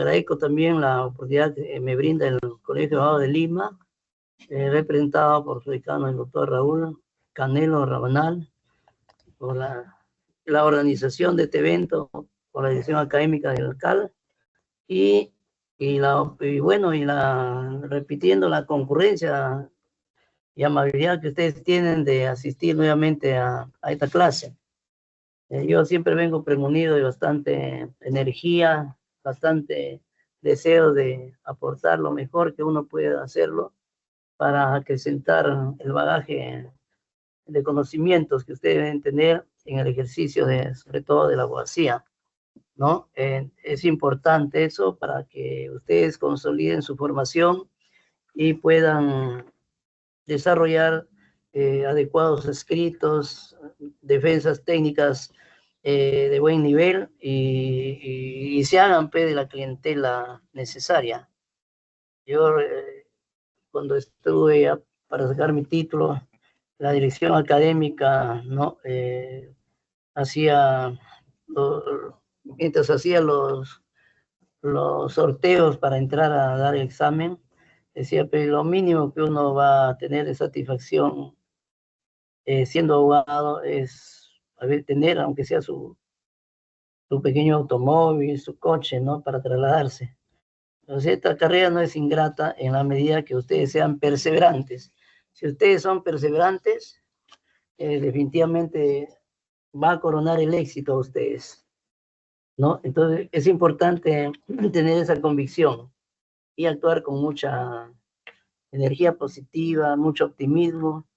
agradezco también la oportunidad que me brinda el Colegio de Abogados de Lima, representado por su decano, el doctor Raúl Canelo Rabanal, por la organización de este evento, por la dirección académica del CAL, repitiendo la concurrencia y amabilidad que ustedes tienen de asistir nuevamente a esta clase. Yo siempre vengo premunido de bastante energía, bastante deseo de aportar lo mejor que uno pueda hacerlo para acrecentar el bagaje de conocimientos que ustedes deben tener en el ejercicio sobre todo de la abogacía, ¿no? Es importante eso para que ustedes consoliden su formación y puedan desarrollar adecuados escritos, defensas técnicas de buen nivel y se hagan de la clientela necesaria. Yo cuando estuve para sacar mi título, la dirección académica, ¿no? Mientras hacía los sorteos para entrar a dar el examen, decía, pero lo mínimo que uno va a tener de satisfacción siendo abogado es tener, aunque sea su pequeño automóvil, su coche, ¿no? Para trasladarse. Entonces, esta carrera no es ingrata en la medida que ustedes sean perseverantes. Si ustedes son perseverantes, definitivamente va a coronar el éxito a ustedes, ¿no? Entonces, es importante tener esa convicción y actuar con mucha energía positiva, mucho optimismo,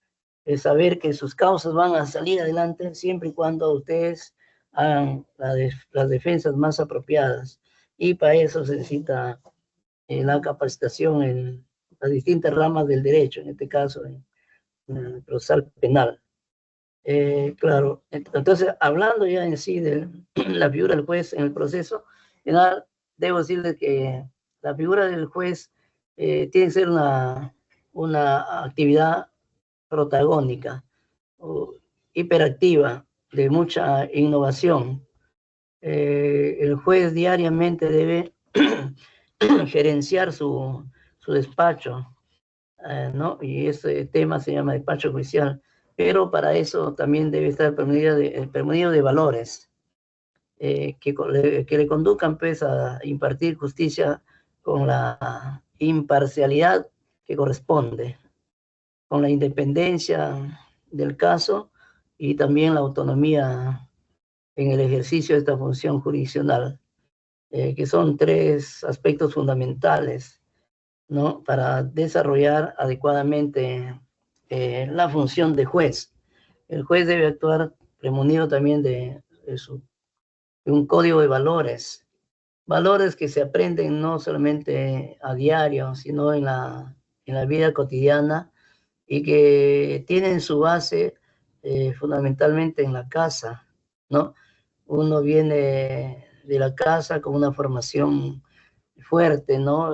saber que sus causas van a salir adelante siempre y cuando ustedes hagan las defensas más apropiadas. Y para eso se necesita la capacitación en las distintas ramas del derecho, en este caso en el procesal penal. Claro, entonces hablando ya en sí de la figura del juez en el proceso penal, debo decirles que la figura del juez tiene que ser una actividad protagónica, hiperactiva, de mucha innovación. El juez diariamente debe gerenciar su despacho, ¿no? Y ese tema se llama despacho judicial, pero para eso también debe estar permitido de valores que le conduzcan pues a impartir justicia con la imparcialidad que corresponde, con la independencia del caso y también la autonomía en el ejercicio de esta función jurisdiccional, que son tres aspectos fundamentales, ¿no? Para desarrollar adecuadamente la función de juez. El juez debe actuar premunido también de un código de valores, valores que se aprenden no solamente a diario, sino en la vida cotidiana y que tienen su base fundamentalmente en la casa, ¿no? Uno viene de la casa con una formación fuerte, ¿no?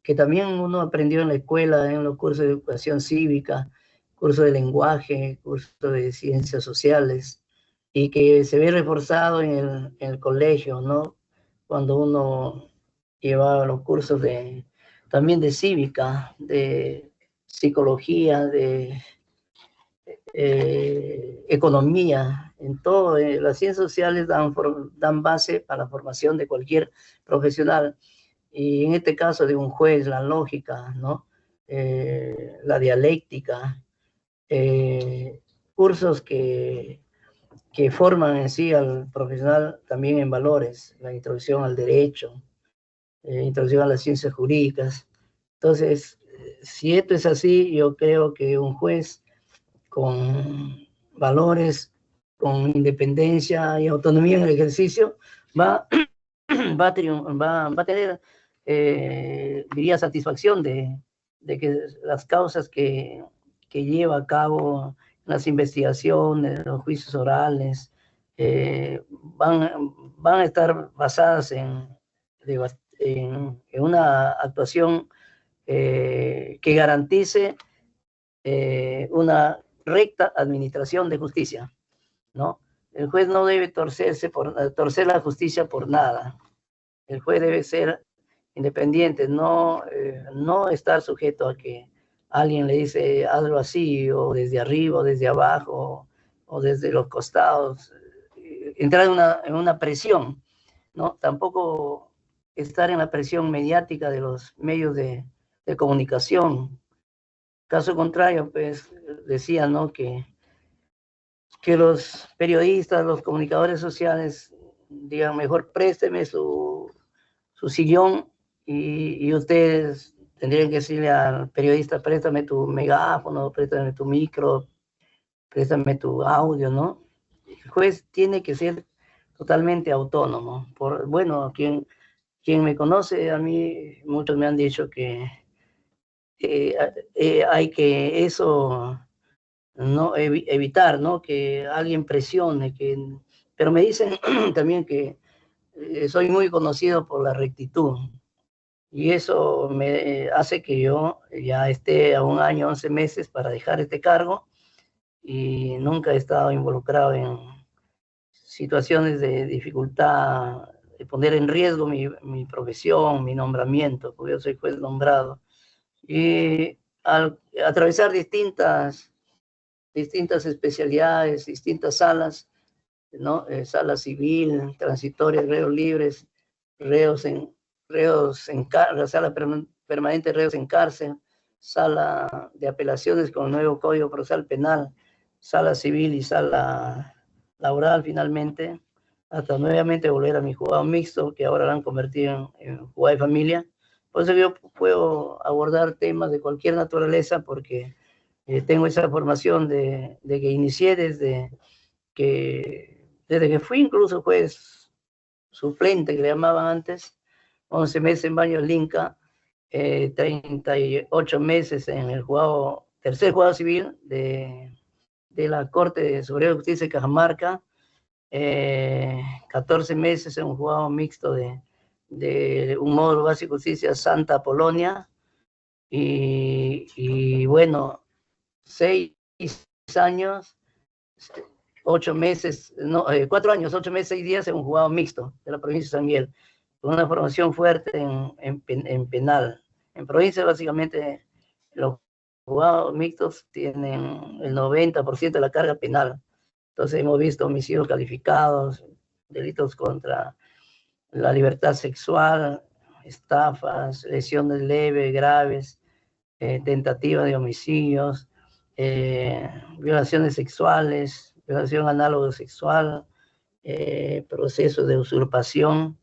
Que también uno aprendió en la escuela, en los cursos de educación cívica, cursos de lenguaje, cursos de ciencias sociales, y que se ve reforzado en el colegio, ¿no? Cuando uno llevaba los cursos también de cívica, de psicología, de economía, en todo, las ciencias sociales dan base para la formación de cualquier profesional, y en este caso de un juez, la lógica, ¿no? La dialéctica, cursos que forman en sí al profesional también en valores, la introducción al derecho, introducción a las ciencias jurídicas. Entonces, si esto es así, yo creo que un juez con valores, con independencia y autonomía en el ejercicio, va a tener, diría, satisfacción de que las causas que lleva a cabo, las investigaciones, los juicios orales, van a estar basadas en una actuación que garantice una recta administración de justicia, ¿no? El juez no debe torcer la justicia por nada. El juez debe ser independiente, no estar sujeto a que alguien le dice hazlo así, o desde arriba, o desde abajo, o desde los costados, entrar en una presión, ¿no? Tampoco estar en la presión mediática de los medios de comunicación. Caso contrario, pues decía, ¿no? Que los periodistas, los comunicadores sociales digan, mejor présteme su sillón y ustedes tendrían que decirle al periodista, préstame tu megáfono, préstame tu micro, préstame tu audio, ¿no? El juez tiene que ser totalmente autónomo. Bueno, quien me conoce, a mí muchos me han dicho que hay que eso no evitar, ¿no? Que alguien presione, pero me dicen también que soy muy conocido por la rectitud, y eso me hace que yo ya esté a 1 año, 11 meses para dejar este cargo, y nunca he estado involucrado en situaciones de dificultad, de poner en riesgo mi profesión, mi nombramiento, porque yo soy juez nombrado. Y al atravesar distintas especialidades, distintas salas, ¿no? Sala civil, transitoria, reos libres, la sala permanente de reos en cárcel, sala de apelaciones con el nuevo Código Procesal Penal, sala civil y sala laboral finalmente, hasta nuevamente volver a mi juzgado mixto, que ahora lo han convertido en juzgado de familia. Por eso yo puedo abordar temas de cualquier naturaleza, porque tengo esa formación de que inicié desde que fui incluso juez suplente, que le llamaban antes, 11 meses en Baños Linca, 38 meses en el tercer juzgado civil de la Corte Superior de Justicia de Cajamarca, 14 meses en un juzgado mixto de un módulo básico de justicia Santa Polonia, y bueno, 6 años, 8 meses, no, 4 años, 8 meses, 6 días en un juzgado mixto de la provincia de San Miguel, con una formación fuerte en penal. En provincia, básicamente, los juzgados mixtos tienen el 90% de la carga penal. Entonces, hemos visto homicidios calificados, delitos contra la libertad sexual, estafas, lesiones leves, graves, tentativa de homicidios, violaciones sexuales, violación análogo sexual, procesos de usurpación,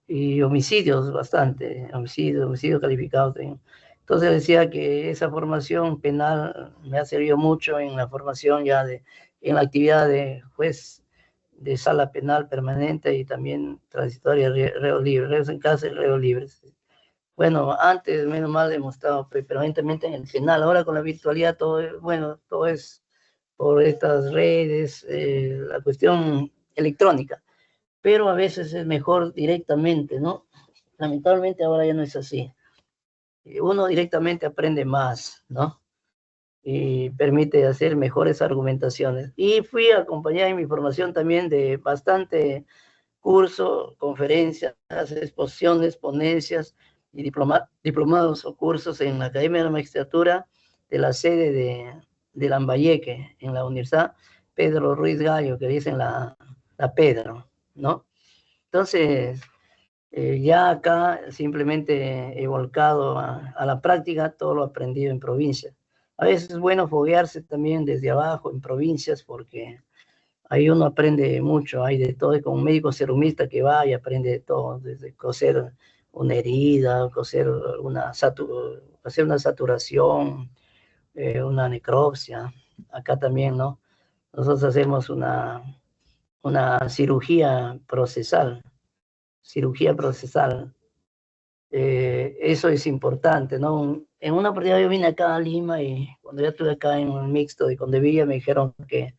y homicidios bastante, homicidios calificados. Entonces decía que esa formación penal me ha servido mucho en la formación ya en la actividad de juez de sala penal permanente, y también transitoria, reos libres, reos en cárcel, reos libres. Bueno, antes, menos mal, hemos estado permanentemente en el penal. Ahora con la virtualidad todo es por estas redes, la cuestión electrónica. Pero a veces es mejor directamente, ¿no? Lamentablemente ahora ya no es así. Uno directamente aprende más, ¿no? Y permite hacer mejores argumentaciones. Y fui acompañado en mi formación también de bastante curso, conferencias, exposiciones, ponencias y diplomados o cursos en la Academia de la Magistratura de la sede de Lambayeque, en la Universidad Pedro Ruiz Gallo, que dicen la Pedro, ¿no? Entonces, ya acá simplemente he volcado a la práctica todo lo aprendido en provincias. A veces es bueno foguearse también desde abajo en provincias, porque ahí uno aprende mucho, hay de todo, como un médico serumista que va y aprende de todo, desde coser una herida, hacer una saturación, una necropsia. Acá también, ¿no? Nosotros hacemos una cirugía procesal. Eso es importante, ¿no? En una oportunidad yo vine acá a Lima, y cuando ya estuve acá en un mixto de Condevilla, me dijeron que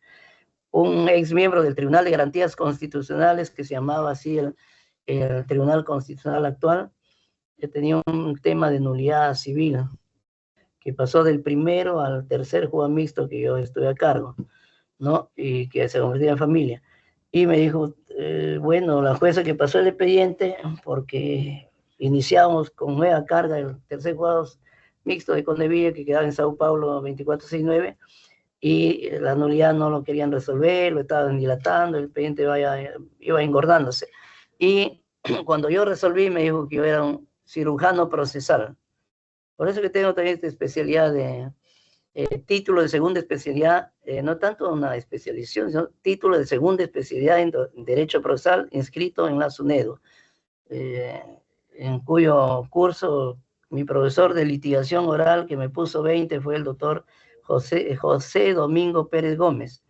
un ex miembro del Tribunal de Garantías Constitucionales, que se llamaba así el Tribunal Constitucional actual, que tenía un tema de nulidad civil, que pasó del primero al tercer juzgado mixto que yo estuve a cargo, ¿no? Y que se convirtió en familia. Y me dijo, Bueno, la jueza que pasó el expediente, porque iniciamos con nueva carga el tercer juzgado mixto de Condevilla, que quedaba en Sao Paulo 2469, y la nulidad no lo querían resolver, lo estaban dilatando, el expediente iba engordándose. Y cuando yo resolví, me dijo que yo era un cirujano procesal. Por eso que tengo también esta especialidad de título de segunda especialidad, no tanto una especialización, sino título de segunda especialidad en Derecho Procesal inscrito en la SUNEDO, en cuyo curso mi profesor de litigación oral que me puso 20 fue el doctor José Domingo Pérez Gómez.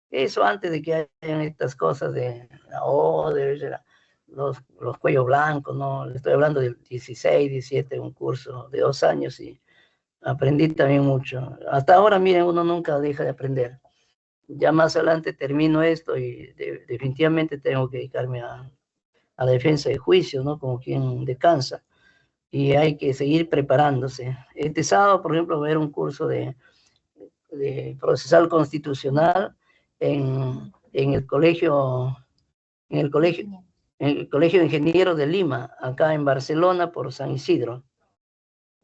Eso antes de que hayan estas cosas de la ODE, los cuellos blancos, ¿no? Le estoy hablando del 16, 17, un curso de 2 años y aprendí también mucho. Hasta ahora, miren, uno nunca deja de aprender. Ya más adelante termino esto y definitivamente tengo que dedicarme a la defensa de juicio, ¿no? Como quien descansa. Y hay que seguir preparándose. Este sábado, por ejemplo, va a haber un curso de procesal constitucional en el colegio, en el colegio, en el Colegio de Ingenieros de Lima, acá en Barcelona, por San Isidro.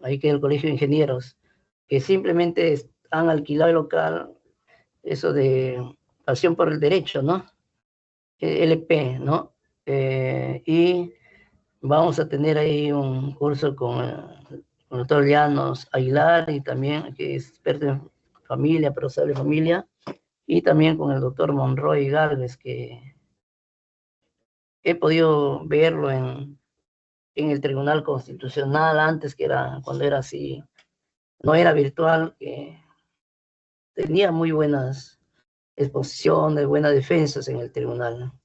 Ahí que el Colegio de Ingenieros, que simplemente han alquilado el local, eso de Pasión por el Derecho, ¿no? LP, ¿no? Y vamos a tener ahí un curso con el doctor Llanos Aguilar, y también, que es experto en familia, procesal de familia, y también con el doctor Monroy Galvez, que he podido verlo en el Tribunal Constitucional antes, que era, cuando era así, no era virtual, que tenía muy buenas exposiciones, buenas defensas en el tribunal, ¿no?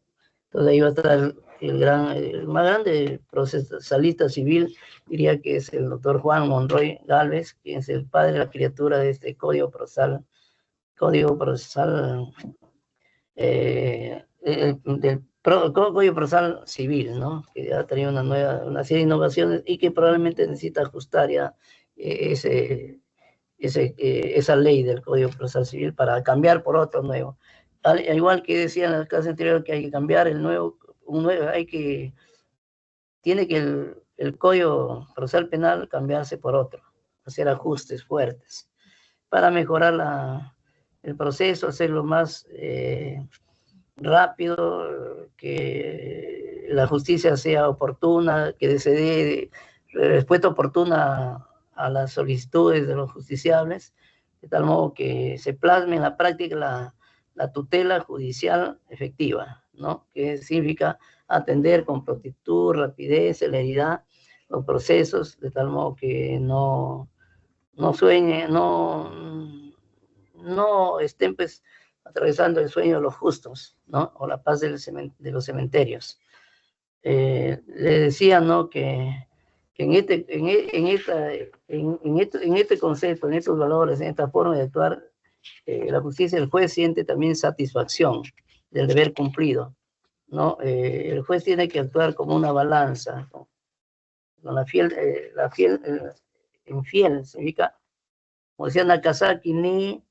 Entonces ahí va a estar el más grande procesalista civil, diría que es el doctor Juan Monroy Galvez, que es el padre de la criatura de este código procesal del Código Procesal Civil, ¿no? Que ha tenido una serie de innovaciones y que probablemente necesita ajustar ya esa ley del Código Procesal Civil para cambiar por otro nuevo. Al igual que decía en la clase anterior que hay que cambiar tiene que el Código Procesal Penal cambiarse por otro, hacer ajustes fuertes para mejorar el proceso, hacerlo más rápido, que la justicia sea oportuna, que se dé respuesta oportuna a las solicitudes de los justiciables, de tal modo que se plasme en la práctica la tutela judicial efectiva, ¿no? Que significa atender con prontitud, rapidez, celeridad los procesos, de tal modo que no estén pues atravesando el sueño de los justos, ¿no? O la paz de los cementerios. Le decía, ¿no? Que en este concepto, en estos valores, en esta forma de actuar, la justicia, el juez siente también satisfacción del deber cumplido, ¿no? El juez tiene que actuar como una balanza, ¿no? Con infiel significa, como decía Nakazaki, ni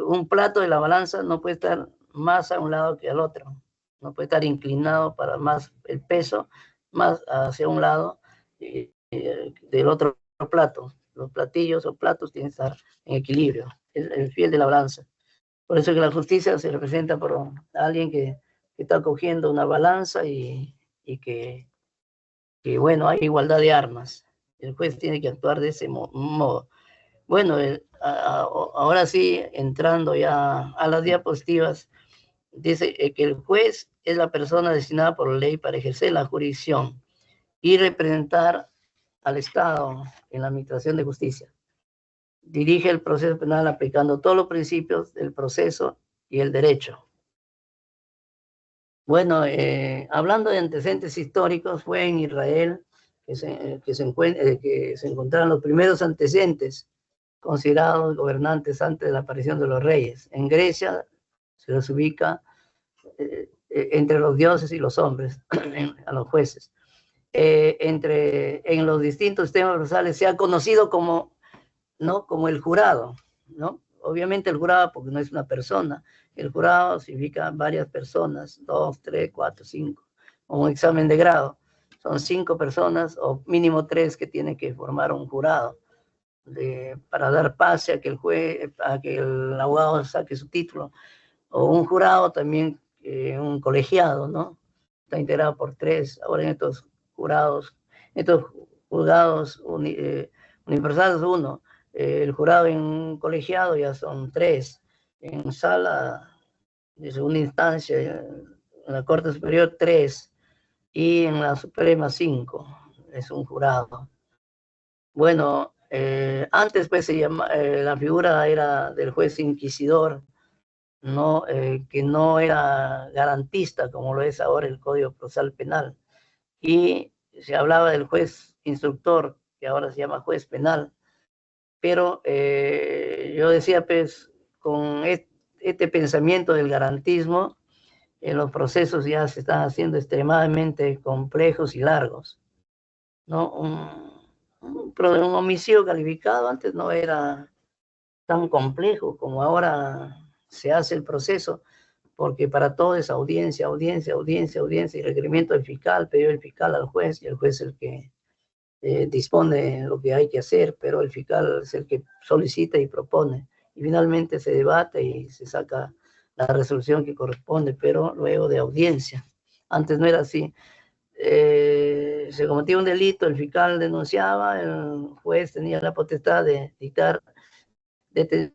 un plato de la balanza no puede estar más a un lado que al otro, no puede estar inclinado para más el peso, más hacia un lado del otro plato. Los platillos o platos tienen que estar en equilibrio, el fiel de la balanza. Por eso que la justicia se representa por alguien que está cogiendo una balanza y que, bueno, hay igualdad de armas. El juez tiene que actuar de ese modo. Bueno, ahora sí, entrando ya a las diapositivas, dice que el juez es la persona designada por ley para ejercer la jurisdicción y representar al Estado en la administración de justicia. Dirige el proceso penal aplicando todos los principios del proceso y el derecho. Bueno, hablando de antecedentes históricos, fue en Israel que se encontraron los primeros antecedentes considerados gobernantes antes de la aparición de los reyes. En Grecia se los ubica entre los dioses y los hombres, a los jueces. En los distintos temas procesales se ha conocido como, ¿no? Como el jurado, ¿no? obviamente el jurado, porque no es una persona, el jurado significa varias personas, 2, 3, 4, 5, un examen de grado, son 5 personas o mínimo 3 que tienen que formar un jurado para dar pase a que el juez, a que el abogado saque su título, o un jurado también, un colegiado, ¿no? Está integrado por 3, ahora en estos jurados universales 1, el jurado en un colegiado ya son 3, en sala de segunda instancia, en la Corte Superior 3, y en la Suprema 5, es un jurado. Bueno, antes pues la figura era del juez inquisidor, no, que no era garantista como lo es ahora el Código Procesal Penal, y se hablaba del juez instructor, que ahora se llama juez penal, pero yo decía pues con este pensamiento del garantismo, los procesos ya se están haciendo extremadamente complejos y largos, ¿no? Un homicidio calificado antes no era tan complejo como ahora se hace el proceso, porque para todo es audiencia, audiencia, audiencia, audiencia, y requerimiento del fiscal, pedido del fiscal al juez, y el juez es el que dispone lo que hay que hacer, pero el fiscal es el que solicita y propone, y finalmente se debate y se saca la resolución que corresponde, pero luego de audiencia. Antes no era así. Se cometía un delito, el fiscal denunciaba, el juez tenía la potestad de dictar detención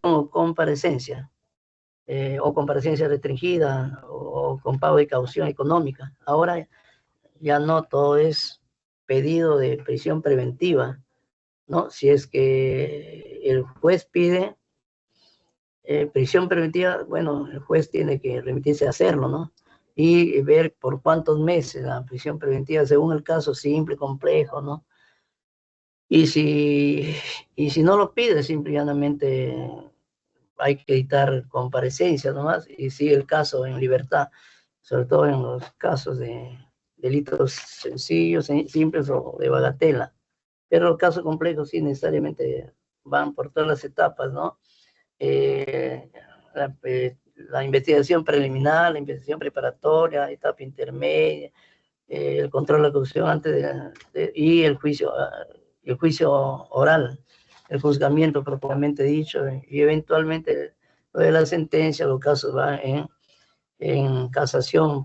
o comparecencia, o comparecencia restringida, o con pago de caución económica. Ahora ya no, todo es pedido de prisión preventiva, ¿no? Si es que el juez pide prisión preventiva, bueno, el juez tiene que remitirse a hacerlo, ¿no? Y ver por cuántos meses la prisión preventiva, según el caso simple, complejo, ¿no? Y si no lo pide, simplemente hay que dictar comparecencia nomás y sigue el caso en libertad, sobre todo en los casos de delitos sencillos, simples o de bagatela. Pero los casos complejos sí necesariamente van por todas las etapas, ¿no? Eh, la investigación preliminar, la investigación preparatoria, etapa intermedia, el control de la corrupción y el juicio oral, el juzgamiento propiamente dicho, y eventualmente lo de la sentencia, los casos van en casación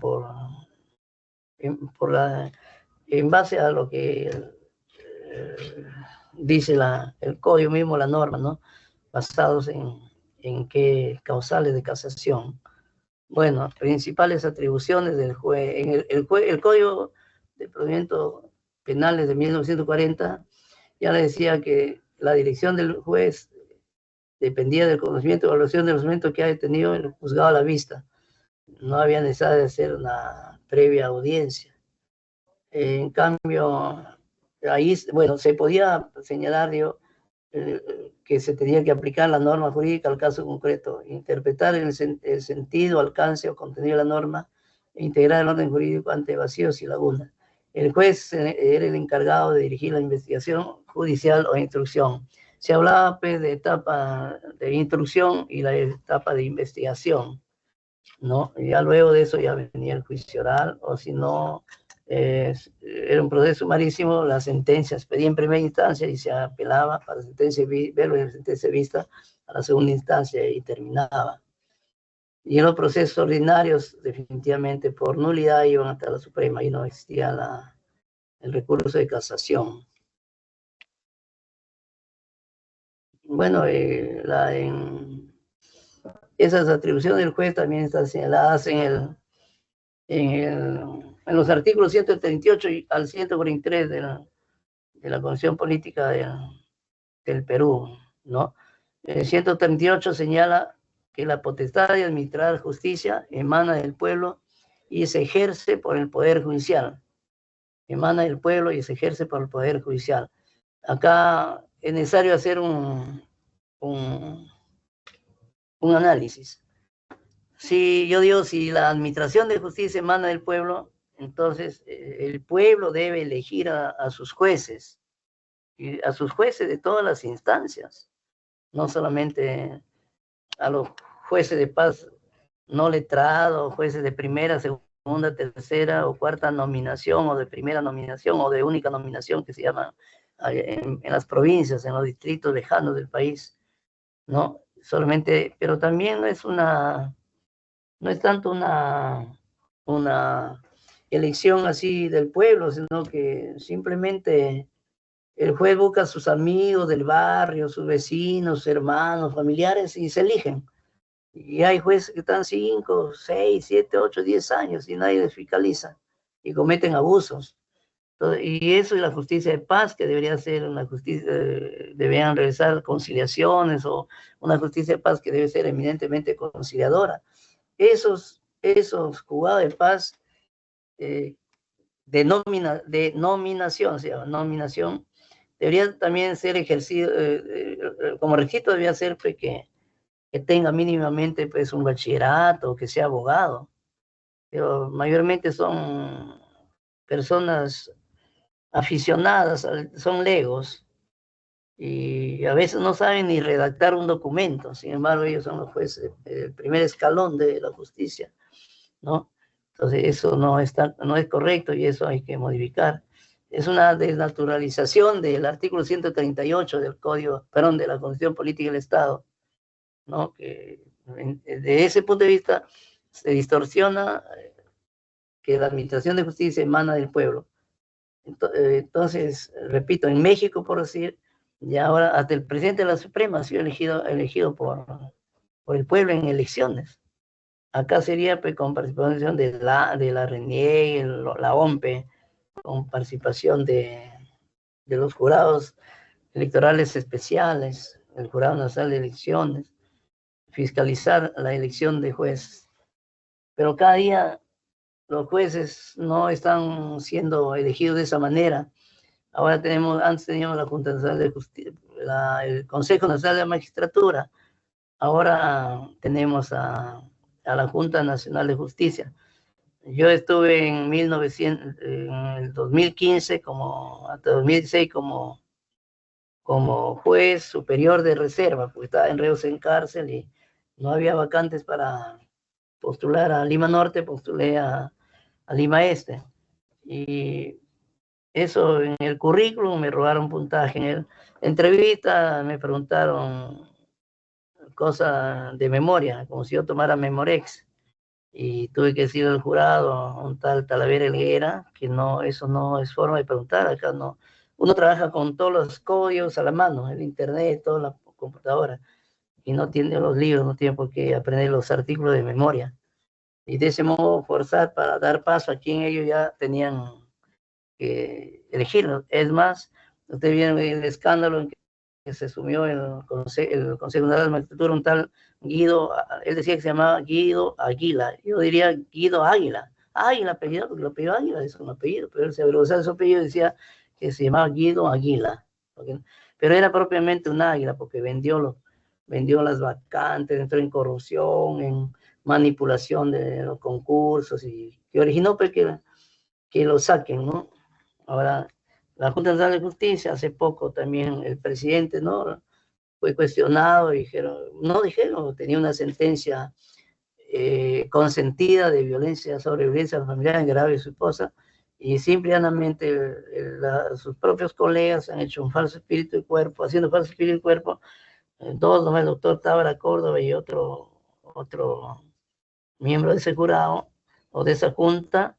en base a lo que dice el código mismo, la norma, ¿no? Basados en qué causales de casación. Bueno, principales atribuciones del juez. El Código de Procedimientos Penales de 1940 ya le decía que la dirección del juez dependía del conocimiento y evaluación de los elementos que haya tenido el juzgado a la vista. No había necesidad de hacer una previa audiencia. En cambio, ahí, bueno, se podía señalar, digo, que se tenía que aplicar la norma jurídica al caso concreto, interpretar el sentido, alcance o contenido de la norma e integrar el orden jurídico ante vacíos y lagunas. El juez era el encargado de dirigir la investigación judicial o instrucción. Se hablaba pues, de etapa de instrucción y la etapa de investigación, ¿no? Y ya luego de eso ya venía el juicio oral, o si no, era un proceso sumarísimo, las sentencias pedía en primera instancia y se apelaba para verlo en sentencia vista a la segunda instancia y terminaba. Y en los procesos ordinarios, definitivamente por nulidad iban hasta la Suprema y no existía el recurso de casación. Bueno, esas atribuciones del juez también están señaladas en los artículos 138 al 143 de la Constitución Política del Perú, ¿no? El 138 señala que la potestad de administrar justicia emana del pueblo y se ejerce por el Poder Judicial. Emana del pueblo y se ejerce por el Poder Judicial. Acá es necesario hacer un análisis. Si yo digo, si la administración de justicia emana del pueblo, entonces el pueblo debe elegir a sus jueces, y a sus jueces de todas las instancias, no solamente a los jueces de paz no letrados, jueces de primera, segunda, tercera o cuarta nominación, o de primera nominación, o de única nominación, que se llama en las provincias, en los distritos lejanos del país, ¿no? Solamente, pero también no es tanto una elección así del pueblo, sino que simplemente el juez busca a sus amigos del barrio, sus vecinos, hermanos, familiares, y se eligen. Y hay jueces que están 5, 6, 7, 8, 10 años y nadie les fiscaliza y cometen abusos. Entonces, y eso es la justicia de paz, que debería ser una justicia, deberían realizar conciliaciones, o una justicia de paz que debe ser eminentemente conciliadora. Esos juzgados de paz eh, de nominación, se llama, nominación, debería también ser ejercido, como requisito debía ser pues, que tenga mínimamente pues, un bachillerato, que sea abogado, pero mayormente son personas aficionadas, son legos, y a veces no saben ni redactar un documento. Sin embargo, ellos son los jueces, el primer escalón de la justicia, ¿no? Entonces eso no es correcto, y eso hay que modificar. Es una desnaturalización del artículo 138 del Código, perdón, de la Constitución Política del Estado, ¿no? Que de ese punto de vista se distorsiona que la administración de justicia emana del pueblo. Entonces, repito, en México, por decir, y ahora hasta el presidente de la Suprema ha sido elegido por el pueblo en elecciones. Acá sería pues, con participación de la RENIEG, la OMPE, con participación de los jurados electorales especiales, el Jurado Nacional de Elecciones, fiscalizar la elección de jueces. Pero cada día los jueces no están siendo elegidos de esa manera. Ahora antes teníamos la Junta Nacional de Justicia, el Consejo Nacional de la Magistratura. Ahora tenemos a la Junta Nacional de Justicia. Yo estuve en el 2015 hasta 2016 como juez superior de reserva, porque estaba en reos en cárcel y no había vacantes para postular a Lima Norte, postulé a Lima Este. Y eso en el currículum me robaron puntaje. En la entrevista me preguntaron cosas de memoria, como si yo tomara Memorex. Y tuve que decir al jurado, un tal Talavera Helguera, que no, eso no es forma de preguntar, acá no. Uno trabaja con todos los códigos a la mano, el internet, toda la computadora, y no tiene los libros, no tiene por qué aprender los artículos de memoria. Y de ese modo forzar para dar paso a quien ellos ya tenían que elegirlo. Es más, ustedes vieron el escándalo en que se sumió el Consejo Nacional de Magistratura, un tal Guido, él decía que se llamaba Guido Aguila, yo diría Guido Águila, Águila apellido, porque el apellido Águila es un apellido, pero él se avergonzaba de su apellido y decía que se llamaba Guido Aguila, pero era propiamente un águila, porque vendió las vacantes, entró en corrupción, en manipulación de los concursos, y que originó pues, que lo saquen, ¿no? Ahora, la Junta Nacional de Justicia, hace poco también el presidente, ¿no? Fue cuestionado y tenía una sentencia consentida de violencia sobre violencia familiar grave de su esposa, y simplemente sus propios colegas han hecho un falso espíritu y cuerpo, haciendo falso espíritu y cuerpo, todos, nomás el doctor Tábara Córdoba y otro miembro de ese jurado o de esa junta,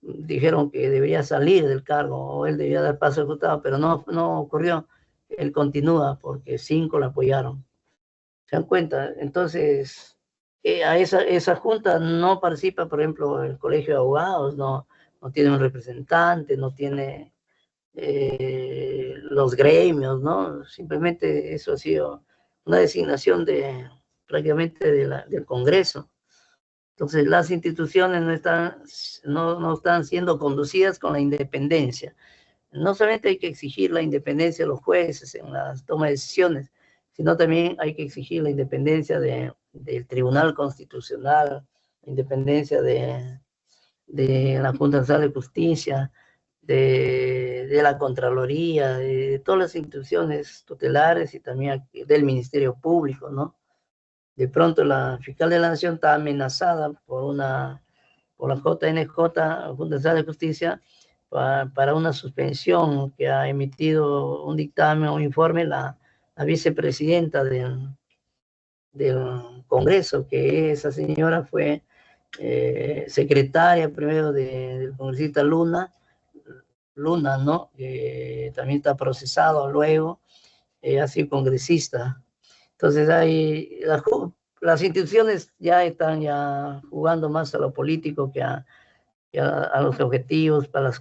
dijeron que debería salir del cargo o él debía dar paso al diputado, pero no ocurrió. Él continúa porque 5 lo apoyaron. ¿Se dan cuenta? Entonces, a esa junta no participa, por ejemplo, el Colegio de Abogados, no tiene un representante, no tiene los gremios, ¿no? Simplemente eso ha sido una designación prácticamente del Congreso. Entonces, las instituciones no están siendo conducidas con la independencia. No solamente hay que exigir la independencia de los jueces en las tomas de decisiones, sino también hay que exigir la independencia del Tribunal Constitucional, la independencia de la Junta Nacional de Justicia, de la Contraloría, de todas las instituciones tutelares y también del Ministerio Público, ¿no? De pronto la fiscal de la Nación está amenazada por la JNJ, Junta Nacional de Justicia, para una suspensión que ha emitido un dictamen o un informe la vicepresidenta del Congreso, que esa señora fue secretaria primero del congresista Luna, ¿no? También está procesado luego, ha sido congresista. Entonces las instituciones ya están jugando más a lo político que a los objetivos para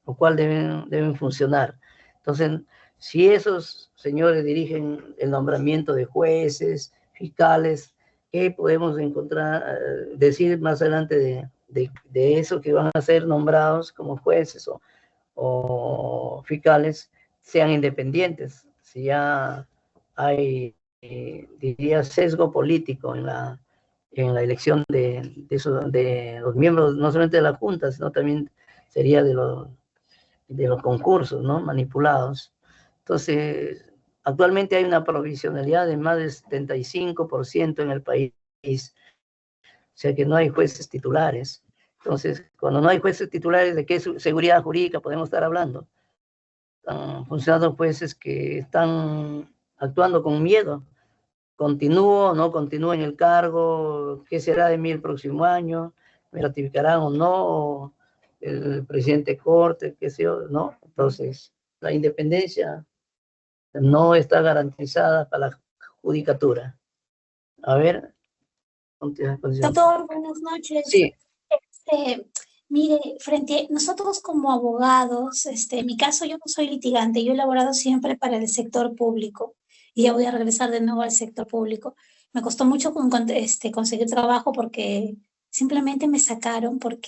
lo cual deben funcionar. Entonces, si esos señores dirigen el nombramiento de jueces, fiscales, ¿qué podemos encontrar, decir más adelante de eso que van a ser nombrados como jueces o fiscales, sean independientes? Si ya hay, diría, sesgo político en la elección de los miembros, no solamente de la Junta, sino también sería de los concursos, ¿no? Manipulados. Entonces, actualmente hay una provisionalidad de más del 75% en el país, o sea que no hay jueces titulares. Entonces, cuando no hay jueces titulares, ¿de qué seguridad jurídica podemos estar hablando? Están funcionando jueces que están actuando con miedo. ¿Continúo o no continúo en el cargo? ¿Qué será de mí el próximo año? ¿Me ratificarán o no? El presidente de corte, qué sé yo, ¿no? Entonces, la independencia no está garantizada para la judicatura. A ver, doctor, buenas noches. Sí. Mire, nosotros como abogados, en mi caso yo no soy litigante, yo he laborado siempre para el sector público y ya voy a regresar de nuevo al sector público. Me costó mucho conseguir trabajo porque simplemente me sacaron por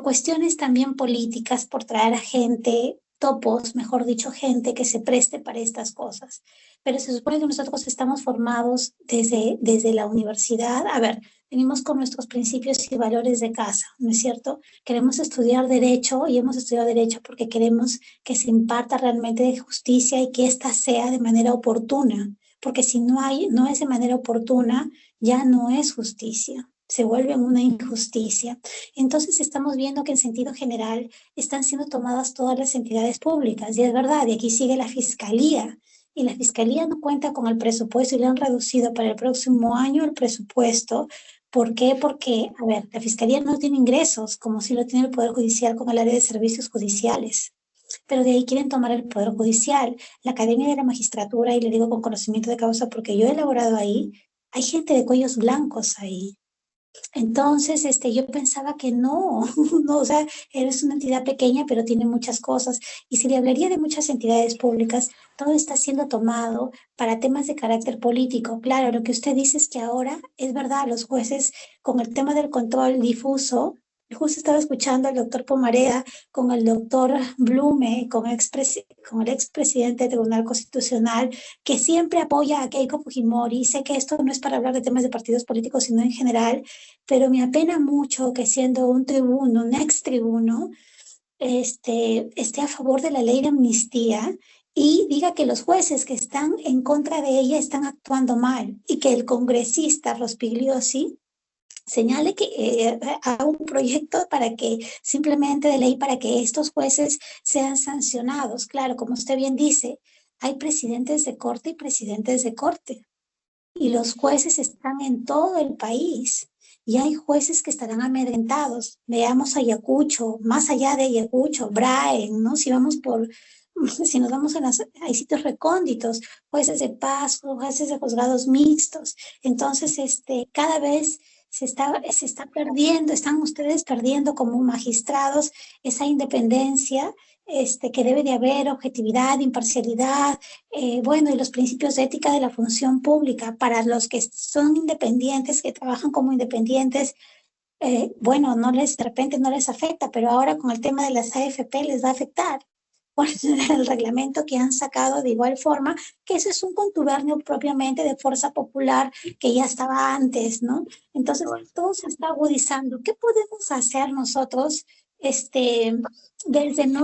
cuestiones también políticas, por traer a gente, topos, mejor dicho, gente que se preste para estas cosas. Pero se supone que nosotros estamos formados desde la universidad. A ver, venimos con nuestros principios y valores de casa, ¿no es cierto? Queremos estudiar derecho y hemos estudiado derecho porque queremos que se imparta realmente justicia y que ésta sea de manera oportuna, porque si no es de manera oportuna, ya no es justicia, se vuelve una injusticia. Entonces estamos viendo que en sentido general están siendo tomadas todas las entidades públicas y es verdad, y aquí sigue la fiscalía. Y la fiscalía no cuenta con el presupuesto y le han reducido para el próximo año el presupuesto. ¿Por qué? Porque, a ver, la Fiscalía no tiene ingresos, como si lo tiene el Poder Judicial con el área de servicios judiciales. Pero de ahí quieren tomar el Poder Judicial, la Academia de la Magistratura, y le digo con conocimiento de causa porque yo he elaborado ahí, hay gente de cuellos blancos ahí. Entonces, yo pensaba que no, no, o sea, eres una entidad pequeña, pero tiene muchas cosas. Y si le hablaría de muchas entidades públicas, todo está siendo tomado para temas de carácter político. Claro, lo que usted dice es que ahora es verdad, los jueces con el tema del control difuso, justo estaba escuchando al doctor Pomareda con el doctor Blume, con el expresidente del Tribunal Constitucional, que siempre apoya a Keiko Fujimori. Sé que esto no es para hablar de temas de partidos políticos, sino en general, pero me apena mucho que siendo un tribuno, un ex tribuno, esté a favor de la ley de amnistía y diga que los jueces que están en contra de ella están actuando mal y que el congresista Rospigliosi señale que haga un proyecto para que simplemente de ley para que estos jueces sean sancionados. Claro, como usted bien dice, hay presidentes de corte y presidentes de corte y los jueces están en todo el país. Y hay jueces que estarán amedrentados. Veamos Ayacucho, más allá de Ayacucho, Braen, ¿no? Si nos vamos hay sitios recónditos, jueces de paz, jueces de juzgados mixtos. Entonces, cada vez se está perdiendo, están ustedes perdiendo como magistrados esa independencia, que debe de haber objetividad, imparcialidad, bueno, y los principios de ética de la función pública para los que son independientes, que trabajan como independientes. Bueno, de repente no les afecta, pero ahora con el tema de las AFP les va a afectar por el reglamento que han sacado de igual forma, que eso es un contubernio propiamente de fuerza popular que ya estaba antes, ¿no? Entonces, todo se está agudizando. ¿Qué podemos hacer nosotros desde en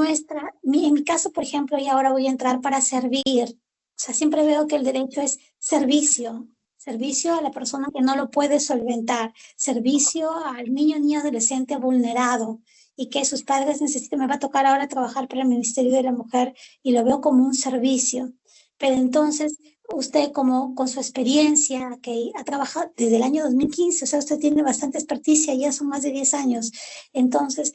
mi caso, por ejemplo, y ahora voy a entrar para servir. O sea, siempre veo que el derecho es servicio, servicio a la persona que no lo puede solventar, servicio al niño, niña, adolescente vulnerado y que sus padres necesitan. Me va a tocar ahora trabajar para el Ministerio de la Mujer y lo veo como un servicio. Pero entonces, usted como con su experiencia, que ha trabajado desde el año 2015, o sea, usted tiene bastante experticia, ya son más de 10 años. Entonces,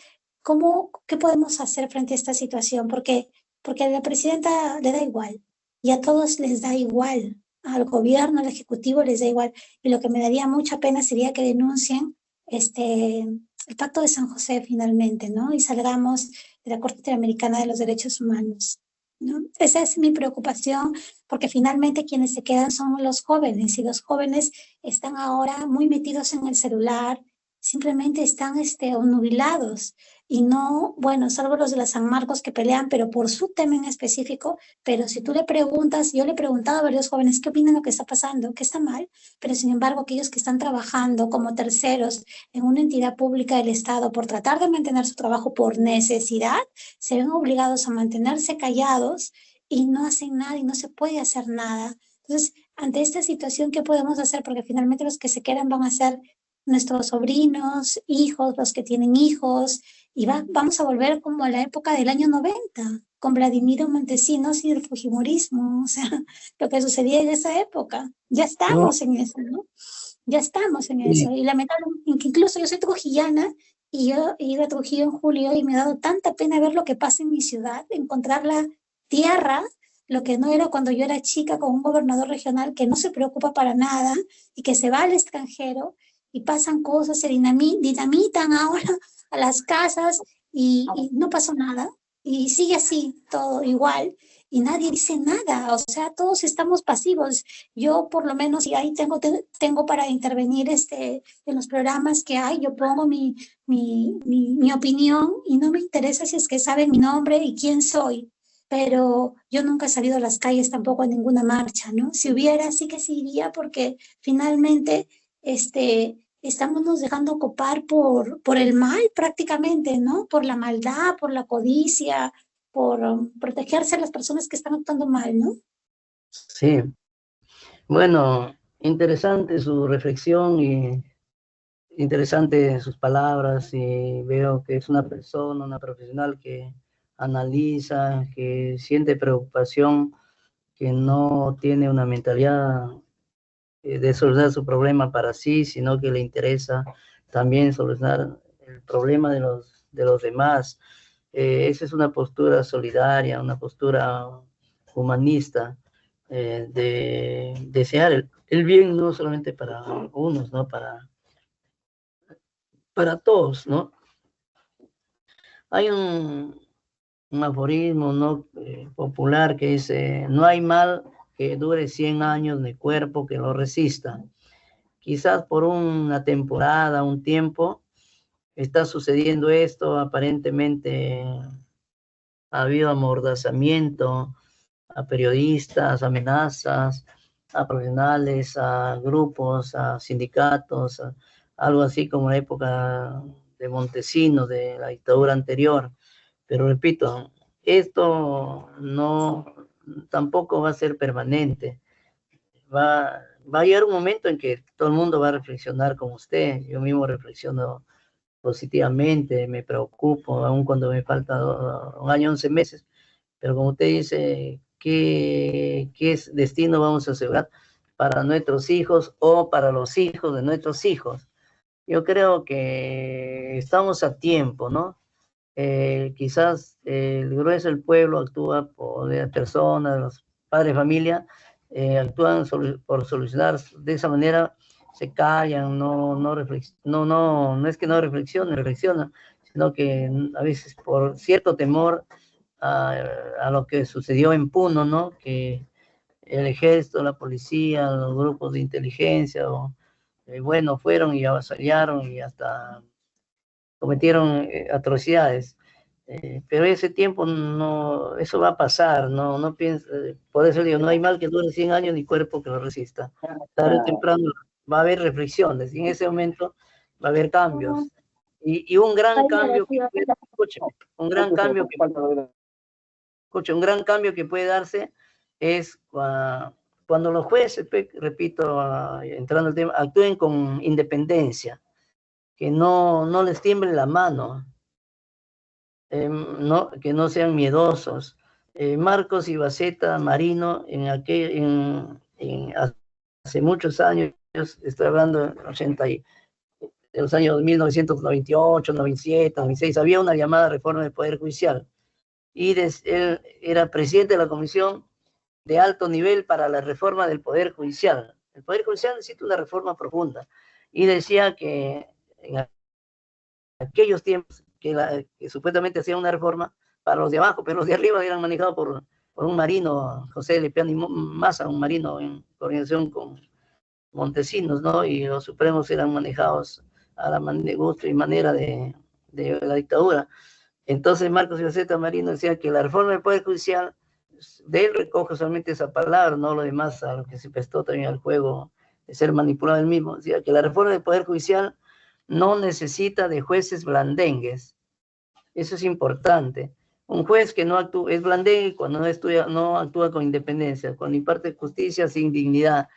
¿qué podemos hacer frente a esta situación? Porque a la presidenta le da igual y a todos les da igual, al gobierno, al ejecutivo les da igual. Y lo que me daría mucha pena sería que denuncien el Pacto de San José finalmente, ¿no? Y salgamos de la Corte Interamericana de los Derechos Humanos, ¿no? Esa es mi preocupación, porque finalmente quienes se quedan son los jóvenes y los jóvenes están ahora muy metidos en el celular, simplemente están obnubilados y no, bueno, salvo los de la San Marcos que pelean, pero por su tema en específico, pero si tú le preguntas, yo le he preguntado a varios jóvenes qué opinan de lo que está pasando, que está mal, pero sin embargo aquellos que están trabajando como terceros en una entidad pública del Estado por tratar de mantener su trabajo por necesidad, se ven obligados a mantenerse callados y no hacen nada y no se puede hacer nada. Entonces, ante esta situación, ¿qué podemos hacer? Porque finalmente los que se quedan van a ser nuestros sobrinos, hijos, los que tienen hijos, y vamos a volver como a la época del año 90 con Vladimiro Montesinos y el Fujimorismo, o sea, lo que sucedía en esa época. Ya No, estamos en eso, ¿no? Ya estamos en sí, eso. Y lamentablemente, incluso yo soy trujillana y yo he ido a Trujillo en julio y me ha dado tanta pena ver lo que pasa en mi ciudad, encontrar la tierra, lo que no era cuando yo era chica, con un gobernador regional que no se preocupa para nada y que se va al extranjero y pasan cosas, se dinamitan ahora a las casas y no pasó nada. Y sigue así, todo igual, y nadie dice nada, o sea, todos estamos pasivos. Yo por lo menos, y ahí tengo para intervenir en los programas que hay, yo pongo mi opinión y no me interesa si es que saben mi nombre y quién soy, pero yo nunca he salido a las calles tampoco a ninguna marcha, ¿no? Si hubiera, sí que sí iría porque finalmente estamos nos dejando copar por el mal prácticamente, ¿no? Por la maldad, por la codicia, por protegerse a las personas que están actuando mal, ¿no? sí. Bueno, interesante su reflexión y interesante sus palabras y veo que es una persona, una profesional que analiza, que siente preocupación, que no tiene una mentalidad de solucionar su problema para sí, sino que le interesa también solucionar el problema de los demás. Esa es una postura solidaria, una postura humanista, de desear el bien no solamente para unos, ¿no? Para todos, ¿no? Hay un aforismo, ¿no? Popular que dice, no hay mal que dure 100 años ni cuerpo que lo resista. Quizás por una temporada, un tiempo, está sucediendo esto, aparentemente ha habido amordazamiento a periodistas, amenazas a profesionales, a grupos, a sindicatos, algo así como la época de Montesinos, de la dictadura anterior. Pero repito, esto no tampoco va a ser permanente. Va a llegar un momento en que todo el mundo va a reflexionar como usted. Yo mismo reflexiono positivamente, me preocupo, aun cuando me falta un año, 11 meses, pero como usted dice, ¿qué destino vamos a asegurar para nuestros hijos o para los hijos de nuestros hijos? Yo creo que estamos a tiempo, ¿no? Quizás el grueso del pueblo actúa por las personas, los padres de familia, actúan por solucionar de esa manera, se callan, no es que no reflexionan, sino que a veces por cierto temor a lo que sucedió en Puno, ¿no? Que el ejército, la policía, los grupos de inteligencia, bueno, fueron y avasallaron y hasta cometieron atrocidades. Pero ese tiempo no, eso va a pasar, no pienso, por eso digo, no hay mal que dure 100 años ni cuerpo que lo resista. Tarde o temprano va a haber reflexiones y en ese momento va a haber cambios. Y un gran cambio que puede, escúchame, un gran cambio que, escucha, un gran cambio que puede darse es cuando los jueces, repito, entrando al tema, actúen con independencia, que no les tiemble la mano, que no sean miedosos. Marcos Ibaceta Marino, hace muchos años, estoy hablando de los años 1998, 97, 96, había una llamada reforma del Poder Judicial, y él era presidente de la Comisión de Alto Nivel para la Reforma del Poder Judicial. El Poder Judicial necesita una reforma profunda, y decía que en aquellos tiempos que supuestamente hacía una reforma para los de abajo, pero los de arriba eran manejados por un marino, José Lepiani Massa, un marino en coordinación con Montesinos, ¿no? Y los supremos eran manejados a la gusto y manera de la dictadura. Entonces Marcos Ibaceta Marino decía que la reforma del Poder Judicial, de él recoge solamente esa palabra, no lo demás, a lo que se prestó también al juego de ser manipulado él mismo. Decía que la reforma del Poder Judicial no necesita de jueces blandengues. Eso es importante. Un juez que no actúa, es blandengue cuando no actúa con independencia, cuando imparte justicia sin dignidad,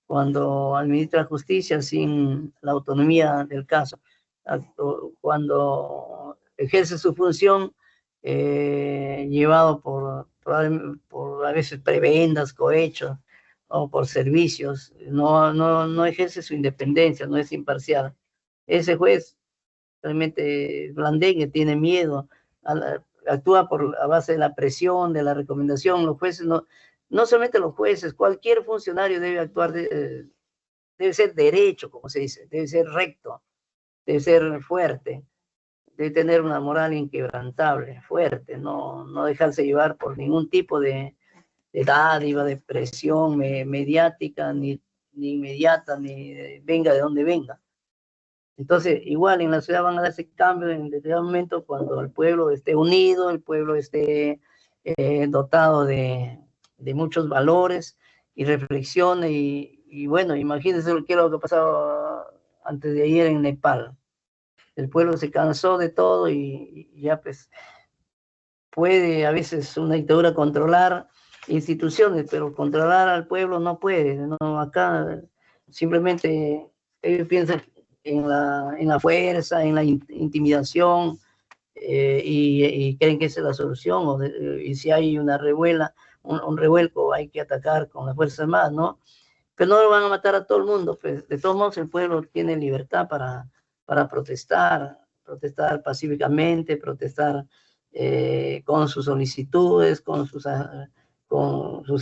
cuando administra justicia sin la autonomía del caso, cuando ejerce su función llevado por a veces prebendas, cohechos, o por servicios, no ejerce su independencia, no es imparcial. Ese juez realmente blandengue, tiene miedo, actúa a base de la presión, de la recomendación. Los jueces, no solamente los jueces, cualquier funcionario debe actuar, debe ser derecho, como se dice, debe ser recto, debe ser fuerte, debe tener una moral inquebrantable, fuerte, no dejarse llevar por ningún tipo de dádiva, de presión mediática, ni inmediata, ni venga de donde venga. Entonces, igual en la ciudad van a darse cambios en determinado momento cuando el pueblo esté unido, el pueblo esté dotado de muchos valores y reflexione. Y bueno, imagínense lo que es lo que pasaba antes de ayer en Nepal. El pueblo se cansó de todo y ya pues puede a veces una dictadura controlar instituciones, pero controlar al pueblo no puede. ¿No? Acá simplemente ellos piensan en la fuerza, en la intimidación, y creen que esa es la solución, y si hay una un revuelco, hay que atacar con las Fuerzas Armadas, ¿no? Pero no lo van a matar a todo el mundo, pues de todos modos el pueblo tiene libertad para protestar pacíficamente, protestar con sus solicitudes,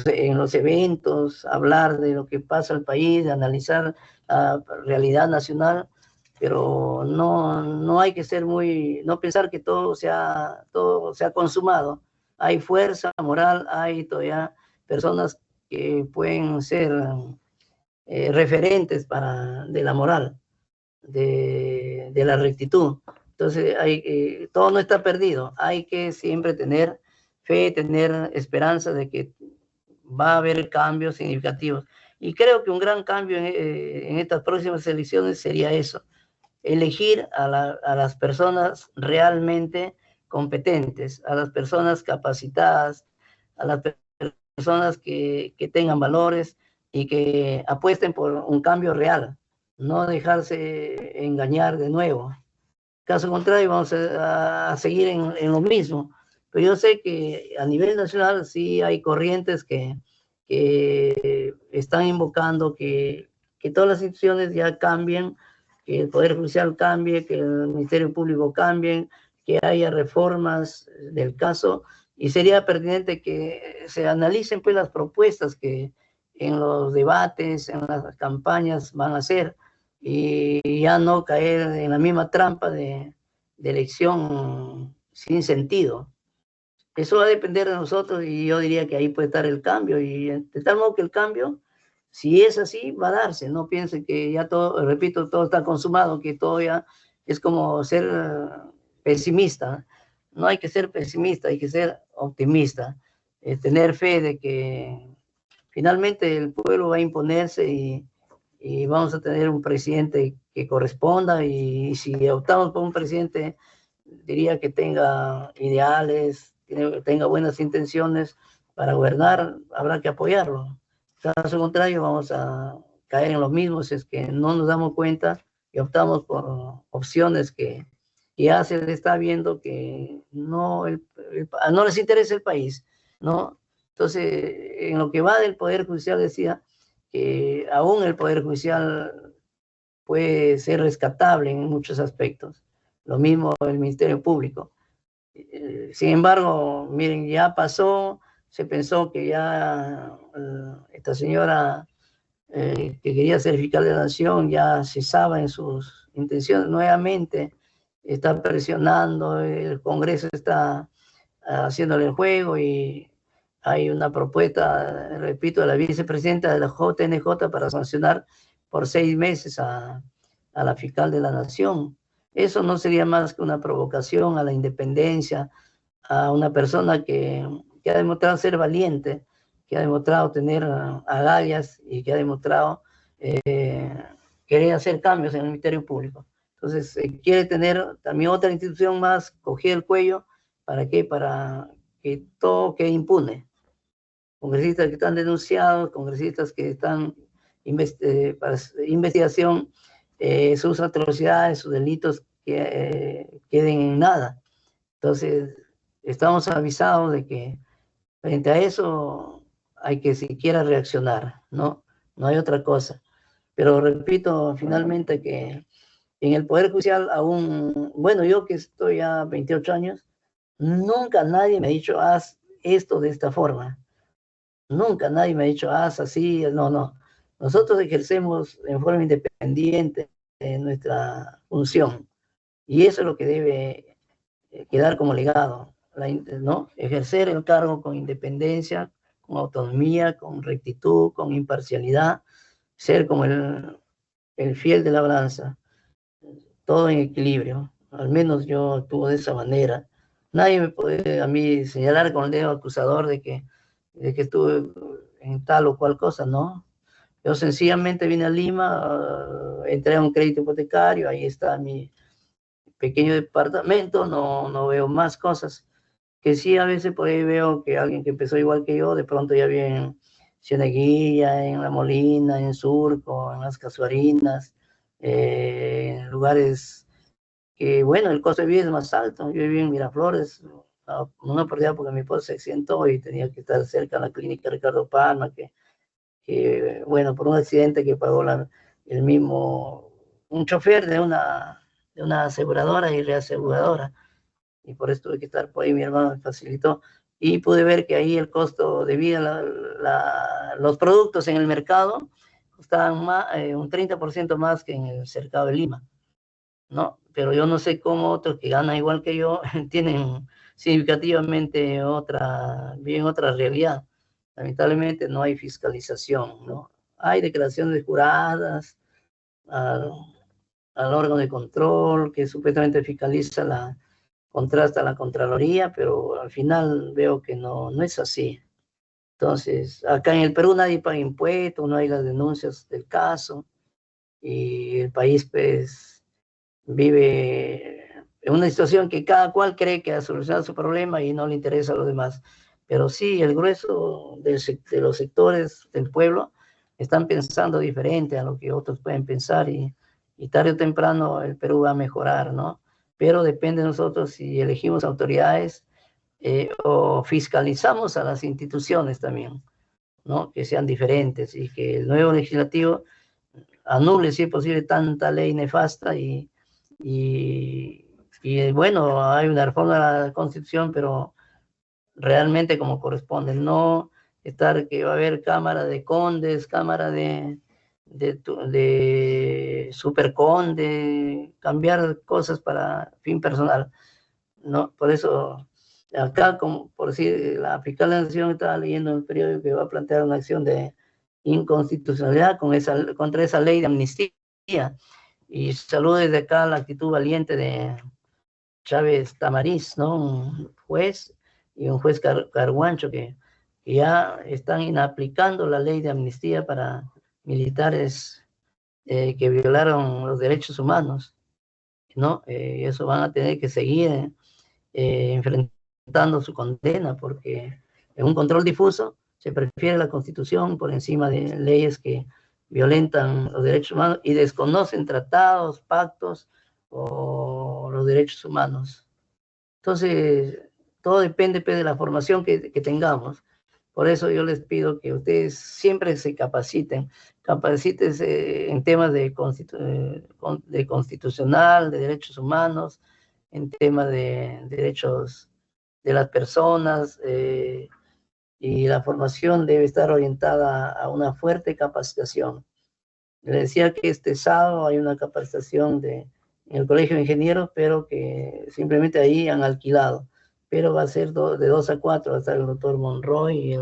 en los eventos, hablar de lo que pasa en el país, analizar la realidad nacional, pero no hay que ser no pensar que todo se ha consumado. Hay fuerza moral, hay todavía personas que pueden ser referentes de la moral, de la rectitud. Entonces, todo no está perdido. Hay que siempre tener fe, tener esperanza de que va a haber cambios significativos. Y creo que un gran cambio en estas próximas elecciones sería eso: elegir a las personas realmente competentes, a las personas capacitadas, a las personas que tengan valores y que apuesten por un cambio real, no dejarse engañar de nuevo. Caso contrario, vamos a seguir en lo mismo. Pero yo sé que a nivel nacional sí hay corrientes que están invocando que todas las instituciones ya cambien, que el Poder Judicial cambie, que el Ministerio Público cambie, que haya reformas del caso, y sería pertinente que se analicen pues las propuestas que en los debates, en las campañas van a hacer, y ya no caer en la misma trampa de elección sin sentido. Eso va a depender de nosotros, y yo diría que ahí puede estar el cambio, y de tal modo que el cambio, si es así, va a darse. No piensen que ya todo, repito, todo está consumado, que todo ya es como ser pesimista. No hay que ser pesimista, hay que ser optimista, tener fe de que finalmente el pueblo va a imponerse, y vamos a tener un presidente que corresponda, y si optamos por un presidente, diría que tenga ideales, tenga buenas intenciones para gobernar, habrá que apoyarlo. Caso contrario, vamos a caer en lo mismo si es que no nos damos cuenta y optamos por opciones que ya se le está viendo que no, no les interesa el país, ¿no? Entonces, en lo que va del Poder Judicial, decía que aún el Poder Judicial puede ser rescatable en muchos aspectos. Lo mismo el Ministerio Público. Sin embargo, miren, ya pasó, se pensó que ya esta señora que quería ser fiscal de la nación ya cesaba en sus intenciones. Nuevamente está presionando, el Congreso está haciéndole el juego, y hay una propuesta, repito, de la vicepresidenta de la JNJ para sancionar por 6 meses a la fiscal de la nación. Eso no sería más que una provocación a la independencia, a una persona que ha demostrado ser valiente, que ha demostrado tener agallas y que ha demostrado querer hacer cambios en el Ministerio Público. Entonces, quiere tener también otra institución más cogida el cuello. ¿Para qué? Para que todo quede impune. Congresistas que están denunciados, congresistas que están para investigación, sus atrocidades, sus delitos que queden en nada. Entonces, estamos avisados de que frente a eso hay que siquiera reaccionar, ¿no? No hay otra cosa. Pero repito, finalmente, que en el Poder Judicial aún, bueno, yo que estoy ya 28 años, nunca nadie me ha dicho, haz esto de esta forma. Nunca nadie me ha dicho, haz así, no, no. Nosotros ejercemos en forma independiente nuestra función, y eso es lo que debe quedar como legado, ¿no? Ejercer el cargo con independencia, con autonomía, con rectitud, con imparcialidad, ser como el fiel de la balanza, todo en equilibrio. Al menos yo actúo de esa manera. Nadie me puede a mí señalar con el dedo acusador de que estuve en tal o cual cosa, ¿no? Yo sencillamente vine a Lima, entré a un crédito hipotecario, ahí está mi pequeño departamento, no veo más cosas. Que sí, a veces por ahí veo que alguien que empezó igual que yo, de pronto ya vive en Cieneguilla, en La Molina, en Surco, en Las Casuarinas, en lugares que, bueno, el costo de vida es más alto. Yo viví en Miraflores, una pérdida porque mi esposa se accidentó y tenía que estar cerca de la clínica Ricardo Palma, bueno, por un accidente que pagó el mismo, un chofer de una aseguradora y reaseguradora, y por eso tuve que estar por ahí, mi hermano me facilitó, y pude ver que ahí el costo de vida, los productos en el mercado costaban un 30% más que en el cercado de Lima, ¿no? Pero yo no sé cómo otros que ganan igual que yo tienen significativamente bien otra realidad. Lamentablemente no hay fiscalización, ¿no? Hay declaraciones juradas al, al órgano de control que supuestamente fiscaliza contrasta la Contraloría, pero al final veo que no es así. Entonces, acá en el Perú nadie paga impuestos, no hay las denuncias del caso, y el país pues vive en una situación que cada cual cree que ha solucionado su problema y no le interesa a los demás. Pero sí, el grueso de los sectores del pueblo están pensando diferente a lo que otros pueden pensar, y tarde o temprano el Perú va a mejorar, ¿no? Pero depende de nosotros si elegimos autoridades o fiscalizamos a las instituciones también, ¿no? Que sean diferentes, y que el nuevo legislativo anule, si es posible, tanta ley nefasta, y bueno, hay una reforma de la Constitución, pero realmente como corresponde, no estar que va a haber cámara de condes, cámara de superconde, cambiar cosas para fin personal, ¿no? Por eso, acá, como por decir, la fiscal de la Nación estaba leyendo en el periódico que va a plantear una acción de inconstitucionalidad contra esa ley de amnistía, y saludo desde acá la actitud valiente de Chávez Tamariz, ¿no? Un juez y un juez Carguancho que ya están inaplicando la ley de amnistía para militares que violaron los derechos humanos, ¿no? Eso van a tener que seguir enfrentando su condena, porque en un control difuso se prefiere la Constitución por encima de leyes que violentan los derechos humanos y desconocen tratados, pactos o los derechos humanos. Entonces, todo depende pues, de la formación que tengamos. Por eso yo les pido que ustedes siempre se capaciten, capacítense en temas de constitucional, de derechos humanos, en temas de derechos de las personas, y la formación debe estar orientada a una fuerte capacitación. Les decía que este sábado hay una capacitación en el Colegio de Ingenieros, pero que simplemente ahí han alquilado, pero va a ser de 2 a 4, va a estar el doctor Monroy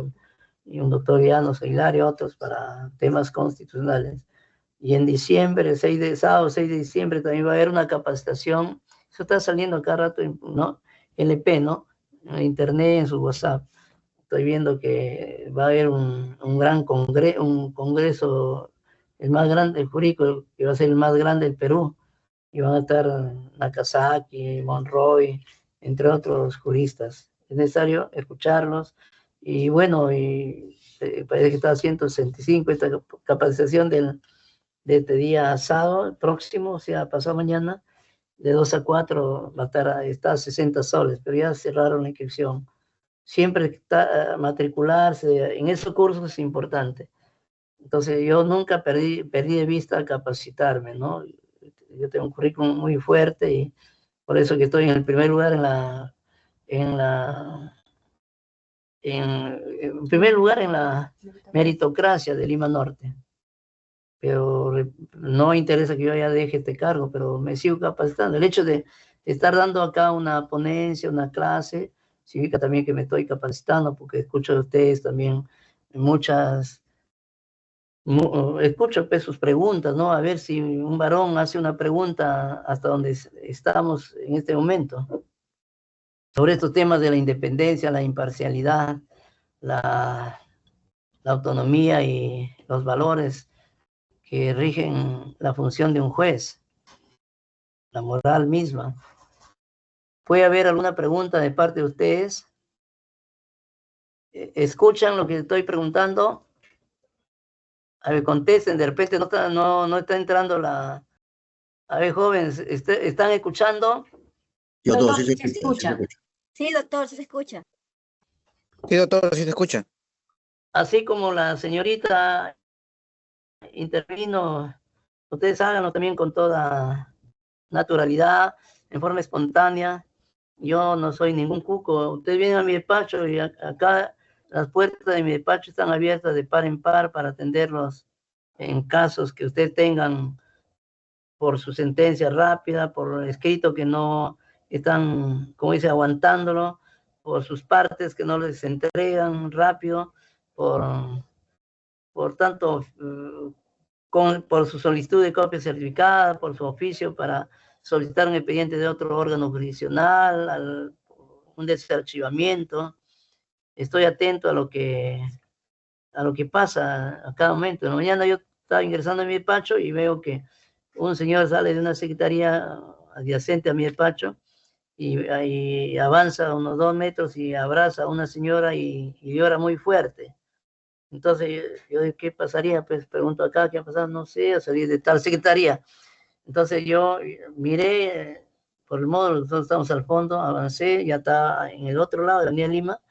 y un doctor Llanos Aguilar y otros para temas constitucionales. Y en diciembre, sábado 6 de diciembre, también va a haber una capacitación. Eso está saliendo cada rato, ¿no? LP, ¿no? En internet, en su WhatsApp. Estoy viendo que va a haber un gran congreso, el más grande, el jurídico, que va a ser el más grande del Perú. Y van a estar Nakazaki, Monroy, entre otros juristas. Es necesario escucharlos. Y bueno, parece que está a 165 esta capacitación de este día sábado próximo, o sea, pasado mañana, de 2 a 4 va a está a 60 soles, pero ya cerraron la inscripción. Siempre matricularse en esos cursos es importante. Entonces yo nunca perdí de vista capacitarme, ¿no? Yo tengo un currículum muy fuerte y por eso que estoy en el primer lugar en primer lugar en la meritocracia de Lima Norte. Pero no interesa que yo ya deje este cargo, pero me sigo capacitando. El hecho de estar dando acá una ponencia, una clase, significa también que me estoy capacitando, porque escucho de ustedes también escucho pues, sus preguntas, ¿no? A ver si un varón hace una pregunta hasta donde estamos en este momento, sobre estos temas de la independencia, la imparcialidad, la autonomía y los valores que rigen la función de un juez, la moral misma. ¿Puede haber alguna pregunta de parte de ustedes? ¿Escuchan lo que estoy preguntando? A ver, contesten, de repente no está entrando la... A ver, jóvenes, ¿están escuchando? Yo todo, Doctor, sí se se escucha. escucha. Sí, doctor, sí se escucha. Sí, doctor, sí se escucha. Así como la señorita intervino, ustedes háganlo también con toda naturalidad, en forma espontánea. Yo no soy ningún cuco. Ustedes vienen a mi despacho y acá las puertas de mi despacho están abiertas de par en par para atenderlos en casos que ustedes tengan por su sentencia rápida, por escrito que no están, como dice, aguantándolo, por sus partes que no les entregan rápido, por tanto, por su solicitud de copia certificada, por su oficio para solicitar un expediente de otro órgano jurisdiccional, un desarchivamiento. Estoy atento a lo que pasa a cada momento. En la mañana yo estaba ingresando en mi despacho y veo que un señor sale de una secretaría adyacente a mi despacho y avanza unos 2 metros y abraza a una señora y llora muy fuerte. Entonces yo digo, ¿qué pasaría? Pues pregunto acá, ¿qué ha pasado? No sé, salí de tal secretaría. Entonces yo miré, por el modo, nosotros estamos al fondo, avancé, ya está en el otro lado de la Avenida Lima,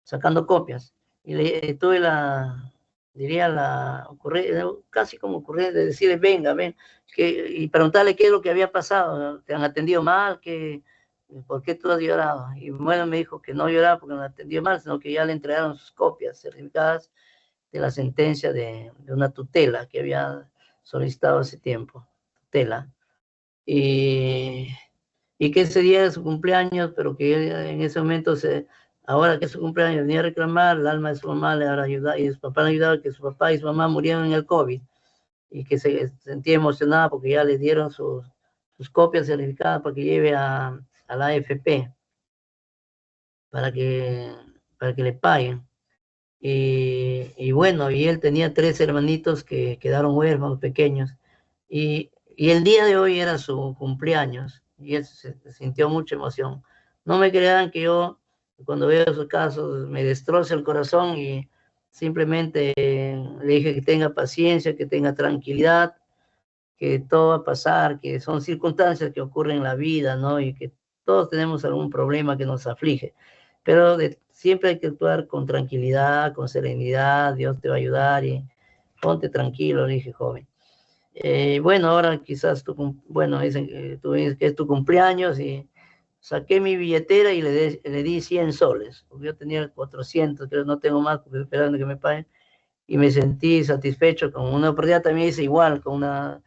sacando copias. Y tuve casi como ocurrir de decirle, venga, ven, y preguntarle qué es lo que había pasado, te han atendido mal, ¿por qué tú has llorado? Y bueno, me dijo que no lloraba porque no atendió mal, sino que ya le entregaron sus copias certificadas de la sentencia de una tutela que había solicitado hace tiempo, tutela. Y que ese día de su cumpleaños, pero que en ese momento, ahora que es su cumpleaños, venía a reclamar, el alma de su mamá le habrá ayudado, y su papá le ayudaba, que su papá y su mamá murieron en el COVID, y que se sentía emocionada porque ya le dieron sus copias certificadas para que lleve a la AFP, para que le paguen. Y bueno, y él tenía 3 hermanitos que quedaron huérfanos pequeños, Y el día de hoy era su cumpleaños y él se sintió mucha emoción. No me crean que yo, cuando veo esos casos, me destroza el corazón y simplemente le dije que tenga paciencia, que tenga tranquilidad, que todo va a pasar, que son circunstancias que ocurren en la vida, ¿no? Y que todos tenemos algún problema que nos aflige. Pero siempre hay que actuar con tranquilidad, con serenidad, Dios te va a ayudar y ponte tranquilo, le dije, joven. Bueno, ahora quizás bueno, dicen que tú dices que es tu cumpleaños y saqué mi billetera y le di 100 soles, porque yo tenía 400, pero no tengo más, porque esperando que me paguen, y me sentí satisfecho con una oportunidad. También hice igual con una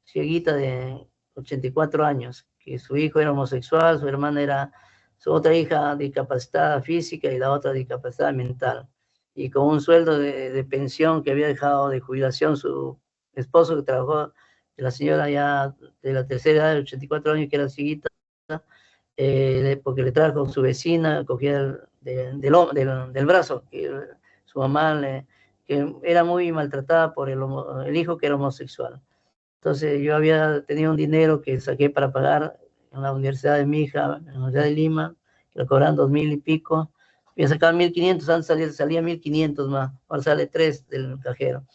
cieguita de 84 años, que su hijo era homosexual, su hermana era, su otra hija discapacitada física y la otra discapacitada mental, y con un sueldo de pensión que había dejado de jubilación su esposo, que trabajó, la señora ya de la tercera edad de 84 años, que era cieguita, porque le trajo su vecina, cogía del brazo, que su mamá que era muy maltratada por el hijo, que era homosexual. Entonces yo había tenido un dinero que saqué para pagar en la universidad de mi hija, en la Universidad de Lima, que lo cobran 2.000 y pico. Había sacado 1.500, antes salía 1.500 más, ahora sale 3 del cajero.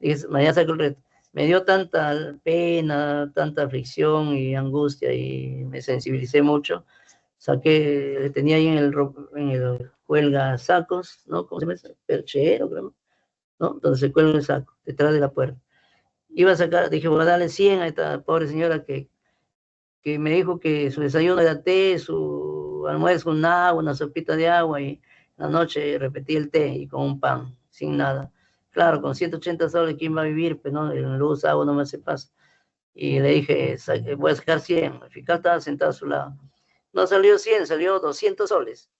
Y mañana saco el reto. Me dio tanta pena, tanta aflicción y angustia, y me sensibilicé mucho. Saqué, tenía ahí en el cuelga sacos, ¿no? ¿Cómo se llama? Perchero, creo, ¿no? Entonces se cuelga el saco detrás de la puerta. Iba a sacar, dije, voy a darle 100 a esta pobre señora que me dijo que su desayuno era té, su almuerzo un agua, una sopita de agua, y la noche repetí el té y con un pan, sin nada. Claro, con 180 soles, ¿quién va a vivir? Pues no, en luz, agua no me hace paso. Y le dije, voy a sacar 100. El fiscal estaba sentado a su lado. No salió 100, salió 200 soles.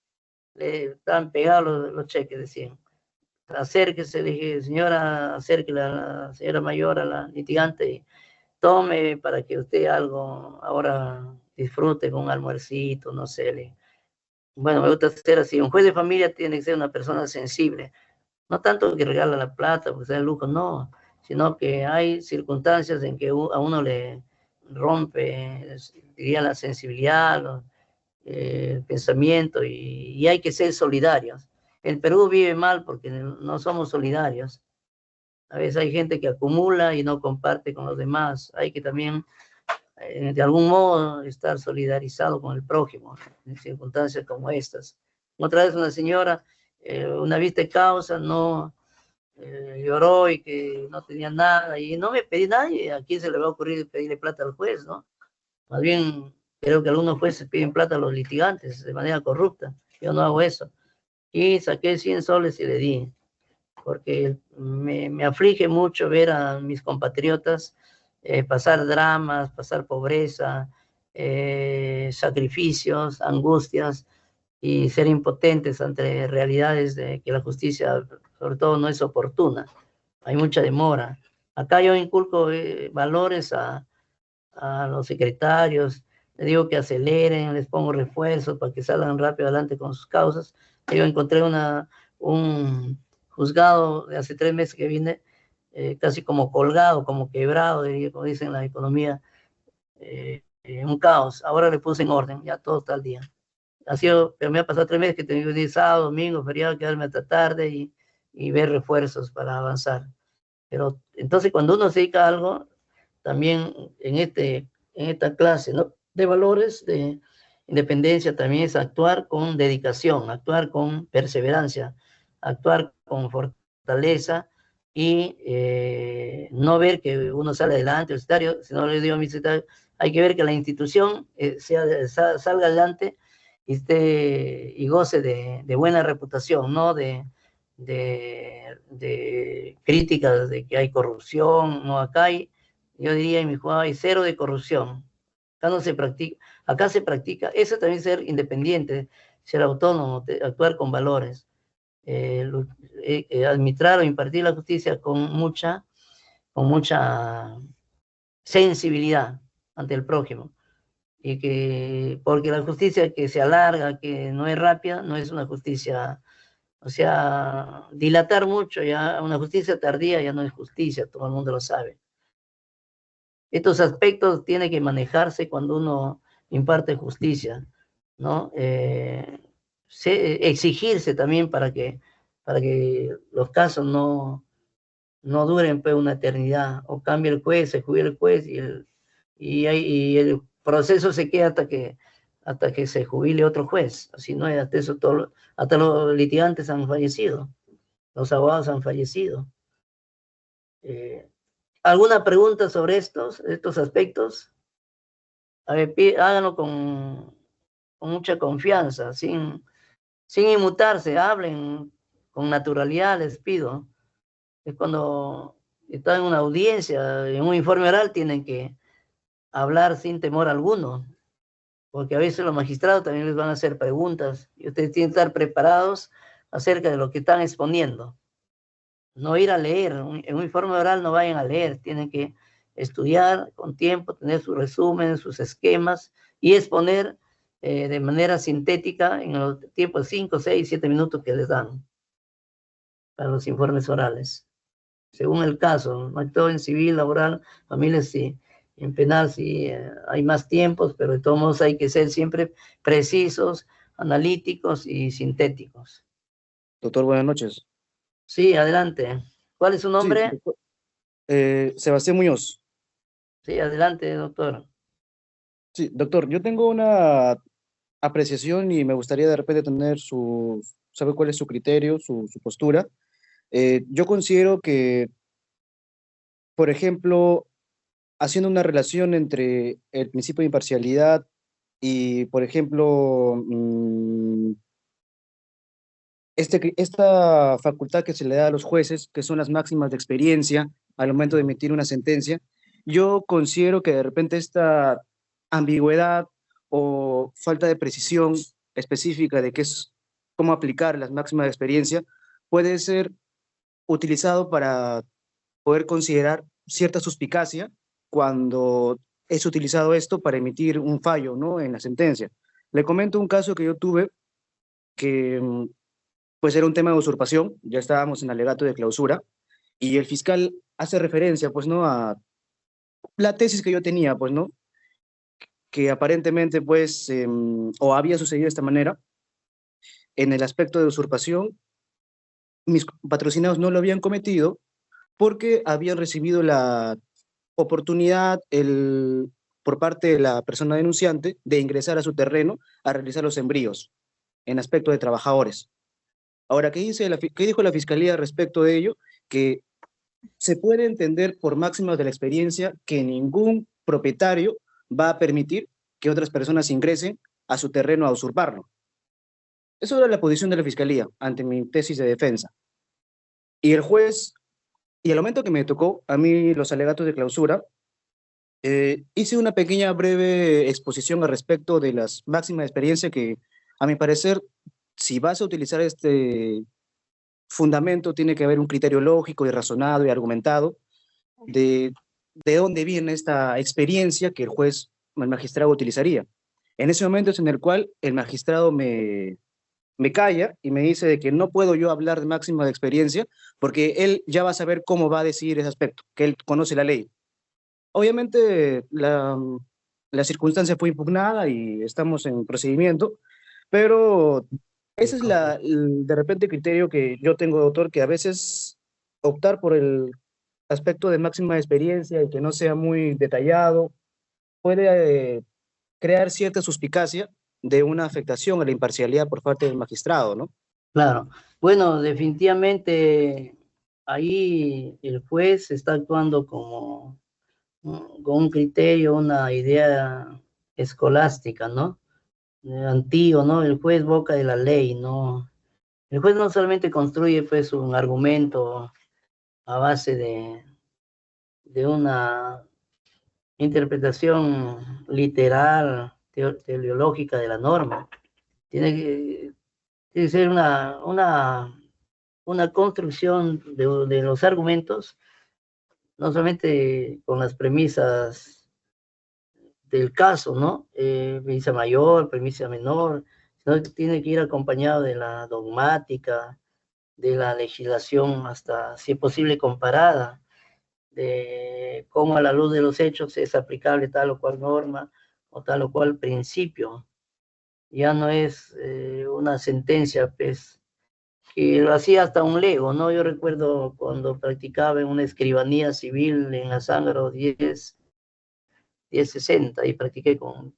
Le estaban pegados los cheques de 100. Acérquese, le dije, señora, acérquela a la señora mayor, a la litigante, y tome para que usted algo ahora disfrute con un almuercito, no sé. Bueno, me gusta ser así. Un juez de familia tiene que ser una persona sensible. No tanto que regala la plata, porque sea el lujo, no, sino que hay circunstancias en que a uno le rompe, diría, la sensibilidad, el pensamiento, y hay que ser solidarios. El Perú vive mal porque no somos solidarios. A veces hay gente que acumula y no comparte con los demás. Hay que también, de algún modo, estar solidarizado con el prójimo en circunstancias como estas. Otra vez una señora, una vista de causa, no lloró y que no tenía nada, y no me pedí nadie. ¿A quién se le va a ocurrir pedirle plata al juez, no? Más bien, creo que algunos jueces piden plata a los litigantes de manera corrupta. Yo no hago eso. Y saqué 100 soles y le di, porque me aflige mucho ver a mis compatriotas pasar dramas, pasar pobreza, sacrificios, angustias, y ser impotentes ante realidades de que la justicia, sobre todo, no es oportuna. Hay mucha demora. Acá yo inculco valores a los secretarios, les digo que aceleren, les pongo refuerzos para que salgan rápido adelante con sus causas. Yo encontré un juzgado de hace 3 meses que vine, casi como colgado, como quebrado, como dicen en la economía, un caos. Ahora le puse en orden, ya todo está al día. Pero me ha pasado 3 meses que tengo que ir sábado, domingo, feriado, quedarme hasta tarde y ver refuerzos para avanzar. Pero entonces cuando uno se dedica a algo, también en esta clase, ¿no?, de valores, de independencia, también es actuar con dedicación, actuar con perseverancia, actuar con fortaleza, y no ver que uno sale adelante, sino le digo a mi secretario, hay que ver que la institución salga adelante y goce de buena reputación, no de críticas de que hay corrupción. No, yo diría en mi juego, hay cero de corrupción. Acá no se practica, acá se practica, eso también, ser independiente, ser autónomo, actuar con valores, administrar o impartir la justicia con mucha sensibilidad ante el prójimo. Y porque la justicia que se alarga, que no es rápida, no es una justicia. O sea, dilatar mucho, ya una justicia tardía ya no es justicia, todo el mundo lo sabe. Estos aspectos tienen que manejarse cuando uno imparte justicia, ¿no? Exigirse también para que los casos no duren pues, una eternidad, o cambie el juez, se jubila el juez y el proceso se queda hasta que se jubile otro juez. Así no es, hasta eso hasta los litigantes han fallecido, los abogados han fallecido. ¿Alguna pregunta sobre estos aspectos? A ver, háganlo con mucha confianza, sin inmutarse, hablen con naturalidad, les pido. Es cuando están en una audiencia, en un informe oral, tienen que hablar sin temor alguno, porque a veces los magistrados también les van a hacer preguntas y ustedes tienen que estar preparados acerca de lo que están exponiendo. No ir a leer, en un informe oral no vayan a leer, tienen que estudiar con tiempo, tener su resumen, sus esquemas y exponer de manera sintética en los tiempos 5, 6, 7 minutos que les dan para los informes orales. Según el caso, no todo en civil, laboral, familia sí, en penal sí hay más tiempos, pero de todos modos hay que ser siempre precisos, analíticos y sintéticos. Doctor, buenas noches. Sí, adelante. ¿Cuál es su nombre? Sí, doctor. Sebastián Muñoz. Sí, adelante, doctor. Sí, doctor, yo tengo una apreciación y me gustaría de repente saber cuál es su criterio, su postura. Yo considero que, por ejemplo, haciendo una relación entre el principio de imparcialidad y, por ejemplo, esta facultad que se le da a los jueces, que son las máximas de experiencia al momento de emitir una sentencia, yo considero que de repente esta ambigüedad o falta de precisión específica de cómo aplicar las máximas de experiencia puede ser utilizado para poder considerar cierta suspicacia cuando es utilizado esto para emitir un fallo, ¿no?, en la sentencia. Le comento un caso que yo tuve que pues era un tema de usurpación, ya estábamos en alegato de clausura, y el fiscal hace referencia, pues, ¿no?, a la tesis que yo tenía, pues, ¿no?, que aparentemente, pues, o había sucedido de esta manera, en el aspecto de usurpación, mis patrocinados no lo habían cometido porque habían recibido la oportunidad por parte de la persona denunciante de ingresar a su terreno a realizar los sembríos en aspecto de trabajadores. Ahora, ¿qué dijo la Fiscalía respecto de ello? Que se puede entender por máximas de la experiencia que ningún propietario va a permitir que otras personas ingresen a su terreno a usurparlo. Eso era la posición de la Fiscalía ante mi tesis de defensa. Y el juez, y al momento que me tocó a mí los alegatos de clausura, hice una pequeña breve exposición al respecto de las máximas de experiencia que, a mi parecer, si vas a utilizar este fundamento, tiene que haber un criterio lógico y razonado y argumentado de dónde viene esta experiencia que el magistrado utilizaría. En ese momento es en el cual el magistrado me calla y me dice de que no puedo yo hablar de máxima de experiencia porque él ya va a saber cómo va a decidir ese aspecto, que él conoce la ley. Obviamente la circunstancia fue impugnada y estamos en procedimiento, pero ese es de repente criterio que yo tengo, doctor, que a veces optar por el aspecto de máxima experiencia y que no sea muy detallado puede crear cierta suspicacia de una afectación a la imparcialidad por parte del magistrado, ¿no? Claro. Bueno, definitivamente ahí el juez está actuando con un criterio, una idea escolástica, ¿no? Antiguo, ¿no? El juez boca de la ley, ¿no? El juez no solamente construye pues un argumento a base de una interpretación literal, teleológica de la norma. Tiene que ser una construcción de los argumentos, no solamente con las premisas del caso, ¿no? Premisa mayor, premisa menor, sino que tiene que ir acompañado de la dogmática, de la legislación hasta, si es posible, comparada, de cómo a la luz de los hechos es aplicable tal o cual norma o tal o cual principio. Ya no es una sentencia, pues, que lo hacía hasta un lego, ¿no? Yo recuerdo cuando practicaba en una escribanía civil en la Zángaro 1060 y practiqué con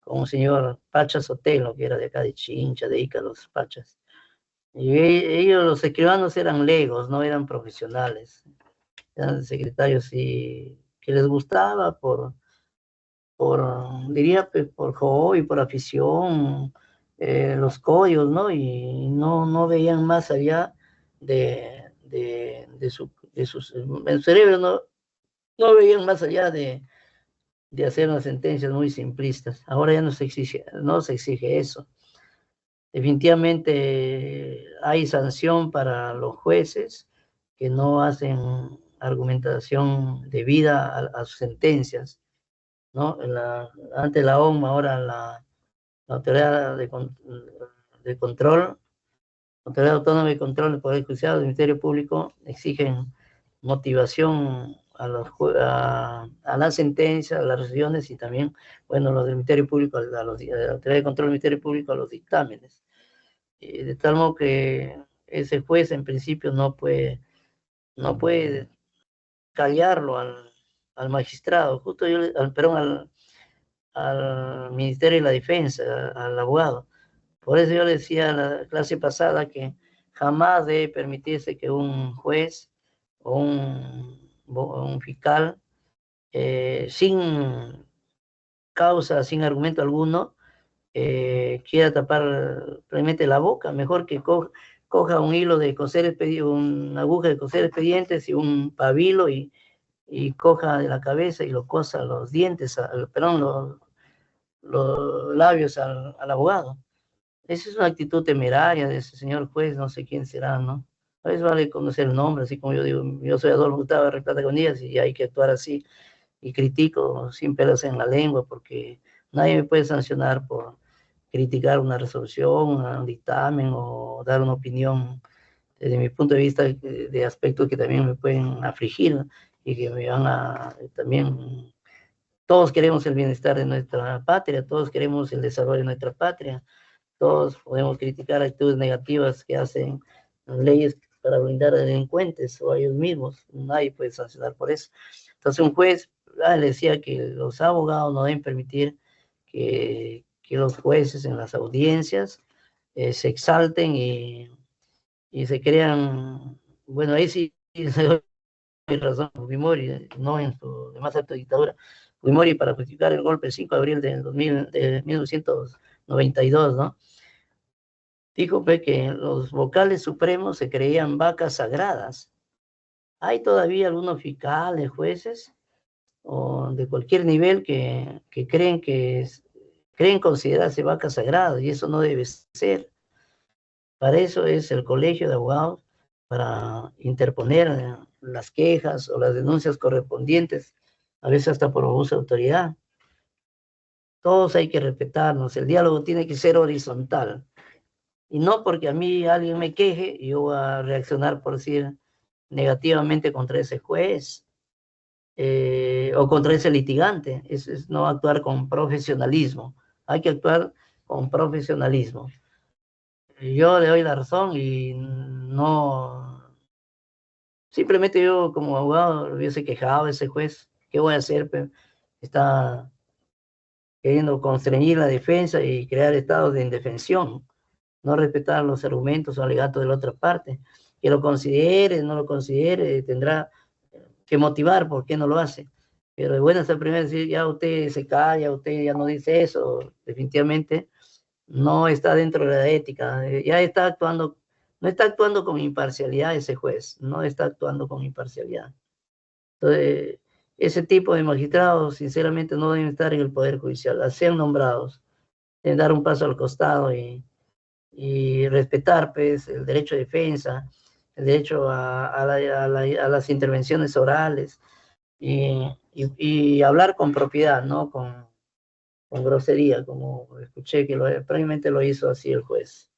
un señor Pacha Sotelo, que era de acá de Chincha, de Ica, los Pachas. Y ellos, los escribanos, eran legos, no eran profesionales. Eran secretarios y que les gustaba diría, pues, por hobby, por afición, los códigos, ¿no? Y no veían más allá de sus, en su cerebro, no veían más allá de hacer unas sentencias muy simplistas. Ahora ya no se exige eso. Definitivamente hay sanción para los jueces que no hacen argumentación debida a sus sentencias, ¿no? Ante la OMA, ahora la Autoridad de Control, Autoridad Autónoma de Control del Poder Judicial, del Ministerio Público, exigen motivación a las sentencias, a las resoluciones y también, bueno, los del Ministerio Público, a la Autoridad de Control del Ministerio Público, a los dictámenes. De tal modo que ese juez en principio no puede callarlo al magistrado, justo yo, perdón, al Ministerio de la Defensa, al abogado. Por eso yo le decía en la clase pasada que jamás debe permitirse que un juez o un fiscal sin causa, sin argumento alguno, quiera tapar realmente la boca. Mejor que coja un hilo de coser expedientes, una aguja de coser expedientes y un pabilo y coja de la cabeza y lo cosa los dientes, perdón, los labios al abogado. Esa es una actitud temeraria de ese señor juez, no sé quién será, ¿no? A veces vale conocer el nombre, así como yo digo, yo soy Adolfo Gustavo Replata Conías y hay que actuar así, y critico sin pelos en la lengua, porque nadie me puede sancionar por criticar una resolución, un dictamen o dar una opinión desde mi punto de vista de aspectos que también me pueden afligir y que me van a también. Todos queremos el bienestar de nuestra patria, todos queremos el desarrollo de nuestra patria, todos podemos criticar actitudes negativas que hacen leyes para blindar a delincuentes o a ellos mismos. Nadie puede sancionar por eso. Entonces un juez le decía que los abogados no deben permitir que los jueces en las audiencias se exalten y se crean, bueno, ahí sí se doy razón, Fujimori, no en su más alta dictadura, Fujimori para justificar el golpe del 5 de abril de 1992, ¿no? Dijo que los vocales supremos se creían vacas sagradas. Hay todavía algunos fiscales, jueces, o de cualquier nivel que creen considerarse vacas sagradas, y eso no debe ser. Para eso es el colegio de abogados, para interponer las quejas o las denuncias correspondientes, a veces hasta por abuso de autoridad. Todos hay que respetarnos, el diálogo tiene que ser horizontal. Y no porque a mí alguien me queje, y yo voy a reaccionar por decir negativamente contra ese juez o contra ese litigante. Es no actuar con profesionalismo. Hay que actuar con profesionalismo. Yo le doy la razón y no... Simplemente yo como abogado hubiese quejado a ese juez. ¿Qué voy a hacer? Está queriendo constreñir la defensa y crear estados de indefensión, no respetar los argumentos o alegatos de la otra parte. Que lo considere, no lo considere, tendrá que motivar por qué no lo hace. Pero es bueno hasta primero decir, ya usted se calla, usted ya no dice eso, definitivamente no está dentro de la ética, ya está actuando, no está actuando con imparcialidad ese juez, no está actuando con imparcialidad. Entonces, ese tipo de magistrados, sinceramente, no deben estar en el Poder Judicial, sean nombrados, deben dar un paso al costado y respetar, pues, el derecho de defensa, el derecho a las intervenciones orales y hablar con propiedad, no con grosería, como escuché que probablemente lo hizo así el juez.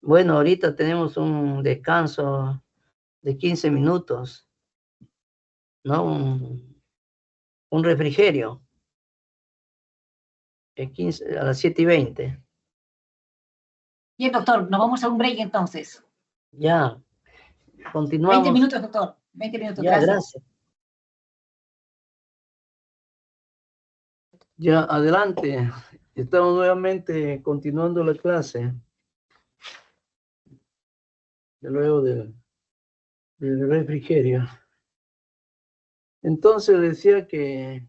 Bueno, ahorita tenemos un descanso de 15 minutos. ¿no? Un refrigerio. A las 7:20. Bien, doctor, nos vamos a un break entonces. Ya, 20 continuamos. minutos, doctor. 20 minutos, Ya, gracias. gracias. Ya, adelante. Estamos nuevamente continuando la clase. Luego del refrigerio. Entonces decía que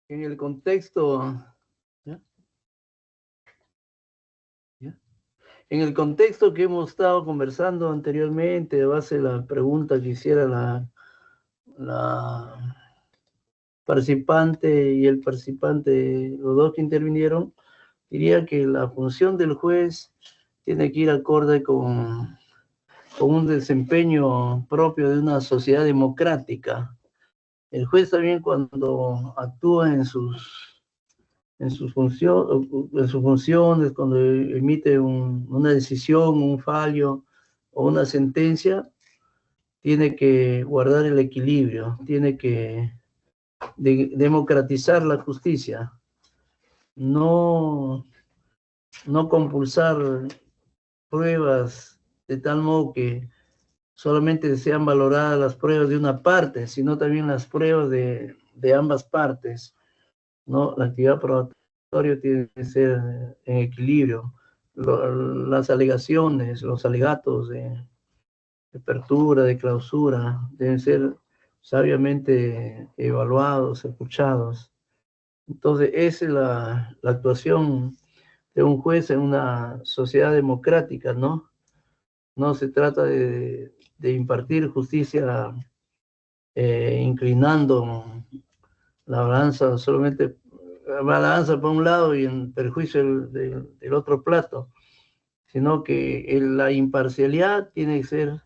en el contexto, ¿ya? ¿Ya? En el contexto que hemos estado conversando anteriormente, de base de la pregunta que hiciera la participante y el participante, los dos que intervinieron, diría que la función del juez tiene que ir acorde con un desempeño propio de una sociedad democrática. El juez también, cuando actúa en sus funciones, cuando emite una decisión, un fallo o una sentencia, tiene que guardar el equilibrio, tiene que democratizar la justicia, no compulsar pruebas de tal modo que solamente sean valoradas las pruebas de una parte, sino también las pruebas de ambas partes, ¿no? La actividad probatoria tiene que ser en equilibrio. Las alegaciones, los alegatos de apertura, de clausura, deben ser sabiamente evaluados, escuchados. Entonces, esa es la actuación de un juez en una sociedad democrática, ¿no? No se trata de impartir justicia inclinando la balanza solamente, la balanza por un lado y en perjuicio del otro plato, sino que la imparcialidad tiene que ser,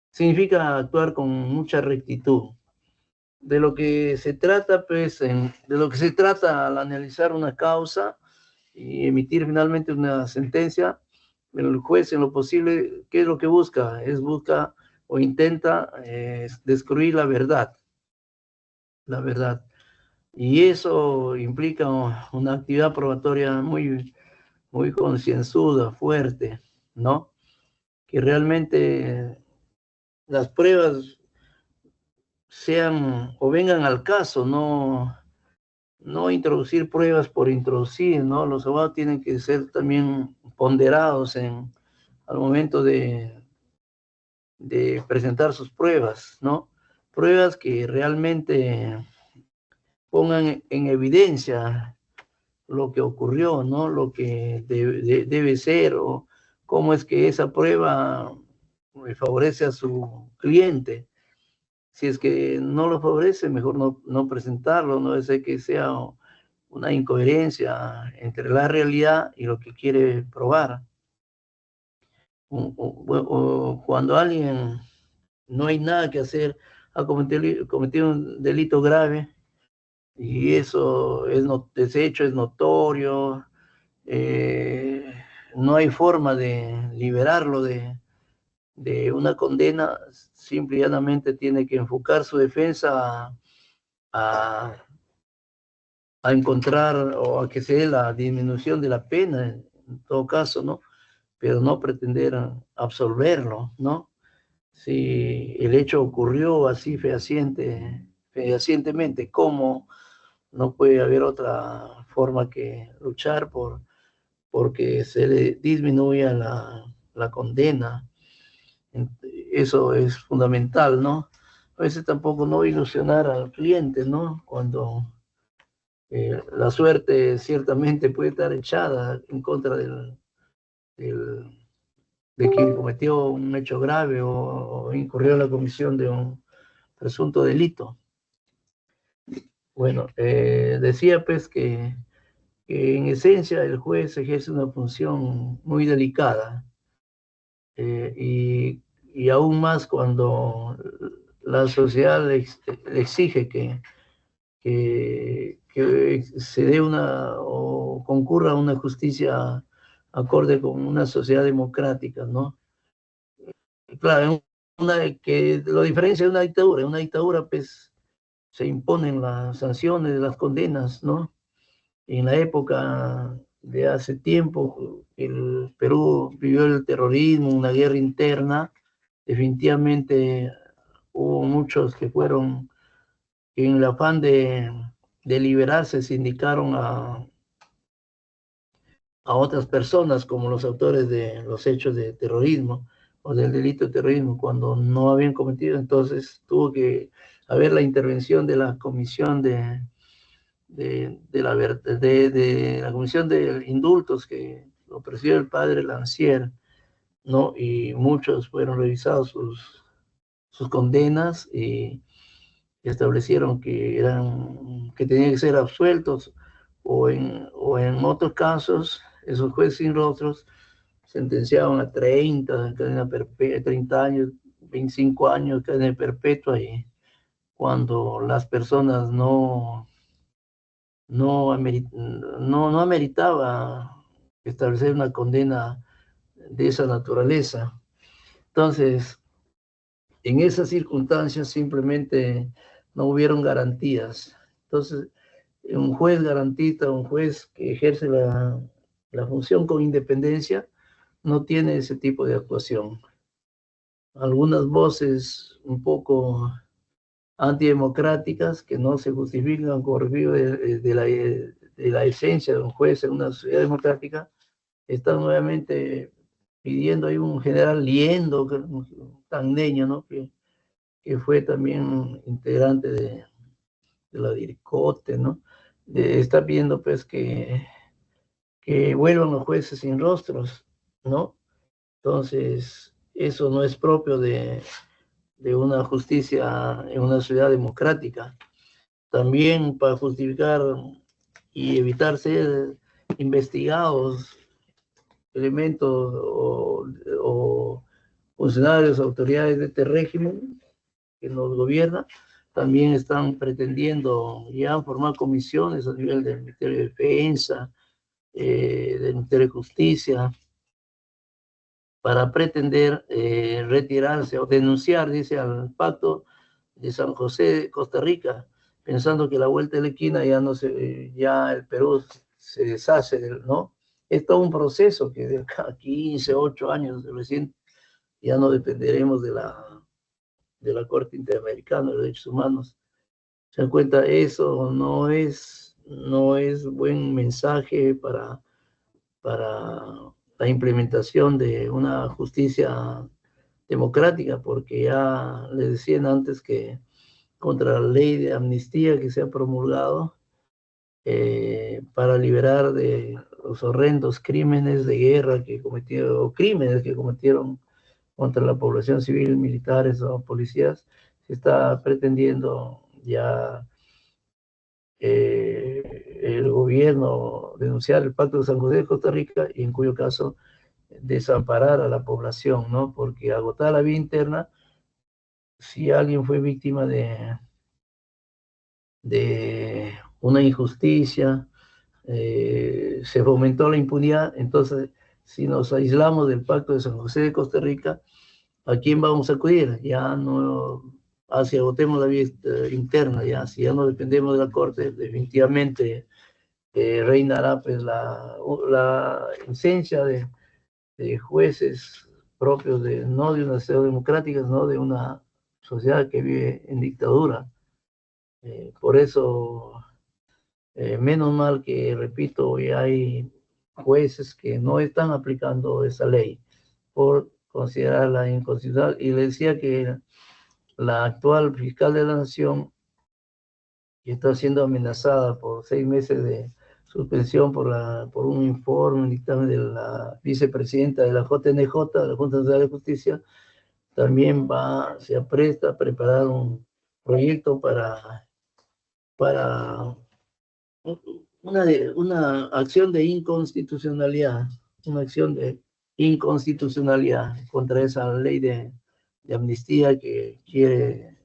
significa actuar con mucha rectitud. De lo que se trata, pues, de lo que se trata al analizar una causa y emitir finalmente una sentencia, el juez en lo posible, ¿qué es lo que busca? Busca o intenta descubrir la verdad. La verdad. Y eso implica una actividad probatoria muy, muy concienzuda, fuerte, ¿no? Que realmente las pruebas sean o vengan al caso, no introducir pruebas por introducir, ¿no? Los abogados tienen que ser también ponderados al momento de presentar sus pruebas, ¿no? Pruebas que realmente pongan en evidencia lo que ocurrió, ¿no? Lo que debe ser o cómo es que esa prueba favorece a su cliente. Si es que no lo favorece, mejor no presentarlo, no es que sea una incoherencia entre la realidad y lo que quiere probar. O cuando alguien no hay nada que hacer, ha cometido un delito grave y ese hecho es notorio, no hay forma de liberarlo de una condena, simple y llanamente tiene que enfocar su defensa a encontrar o a que se dé la disminución de la pena, en todo caso, ¿no? Pero no pretender absolverlo, ¿no? Si el hecho ocurrió así fehacientemente, ¿cómo no puede haber otra forma que luchar porque se le disminuya la condena? Eso es fundamental, ¿no? A veces tampoco no ilusionar al cliente, ¿no? Cuando la suerte ciertamente puede estar echada en contra de quien cometió un hecho grave o incurrió en la comisión de un presunto delito. Bueno, decía pues que en esencia el juez ejerce una función muy delicada y aún más cuando la sociedad le exige que se dé o concurra una justicia acorde con una sociedad democrática, ¿no? Claro, en que lo diferencia de una dictadura. En una dictadura, pues, se imponen las sanciones, las condenas, ¿no? En la época de hace tiempo, el Perú vivió el terrorismo, una guerra interna. Definitivamente hubo muchos que fueron, que en el afán de liberarse, se indicaron a otras personas como los autores de los hechos de terrorismo o del delito de terrorismo cuando no habían cometido. Entonces tuvo que haber la intervención de la comisión de la comisión de indultos que lo presidió el padre Lancier, ¿no? Y muchos fueron revisados sus condenas y establecieron que tenían que ser absueltos, o en otros casos, esos jueces sin rostros sentenciaban a 30, cadena perpetua, 30 años, 25 años, cadena perpetua, y cuando las personas no ameritaba establecer una condena de esa naturaleza. Entonces, en esas circunstancias simplemente no hubieron garantías. Entonces, un juez garantista, un juez que ejerce la función con independencia, no tiene ese tipo de actuación. Algunas voces un poco antidemocráticas que no se justifican con review de la esencia de un juez en una sociedad democrática, están nuevamente pidiendo. Hay un general Liendo, un tandeño, ¿no? que fue también integrante de la DIRCOTE, ¿no? Está pidiendo pues que vuelvan los jueces sin rostros, ¿no? Entonces, eso no es propio de una justicia en una sociedad democrática. También para justificar y evitar ser investigados elementos o funcionarios, autoridades de este régimen que nos gobierna, también están pretendiendo ya formar comisiones a nivel del Ministerio de Defensa, del Ministerio de Justicia, para pretender retirarse o denunciar, dice, al pacto de San José de Costa Rica, pensando que la vuelta de la esquina ya el Perú se deshace, ¿no? Es todo un proceso que de acá a 15, 8 años recién ya no dependeremos de la Corte Interamericana de Derechos Humanos. Se dan cuenta, eso no es buen mensaje para la implementación de una justicia democrática, porque ya les decían antes que contra la ley de amnistía que se ha promulgado para liberar de los horrendos crímenes de guerra que cometieron, o crímenes que cometieron contra la población civil, militares o policías, se está pretendiendo ya el gobierno denunciar el Pacto de San José de Costa Rica, y en cuyo caso desamparar a la población, ¿no? Porque agotada la vía interna, si alguien fue víctima de una injusticia, se fomentó la impunidad. Entonces, si nos aislamos del Pacto de San José de Costa Rica, ¿a quién vamos a acudir? Ya no, si agotemos la vía interna, ya, si ya no dependemos de la Corte, definitivamente reinará pues la esencia de jueces propios no de una sociedad democrática, sino de una sociedad que vive en dictadura. Por eso, menos mal que, repito, ya hay jueces que no están aplicando esa ley por considerarla inconstitucional. Y le decía que la actual fiscal de la Nación, que está siendo amenazada por 6 meses de suspensión por un informe, un dictamen de la vicepresidenta de la JNJ, de la Junta Nacional de Justicia, también se apresta a preparar un proyecto para una acción de inconstitucionalidad, contra esa ley de amnistía que quiere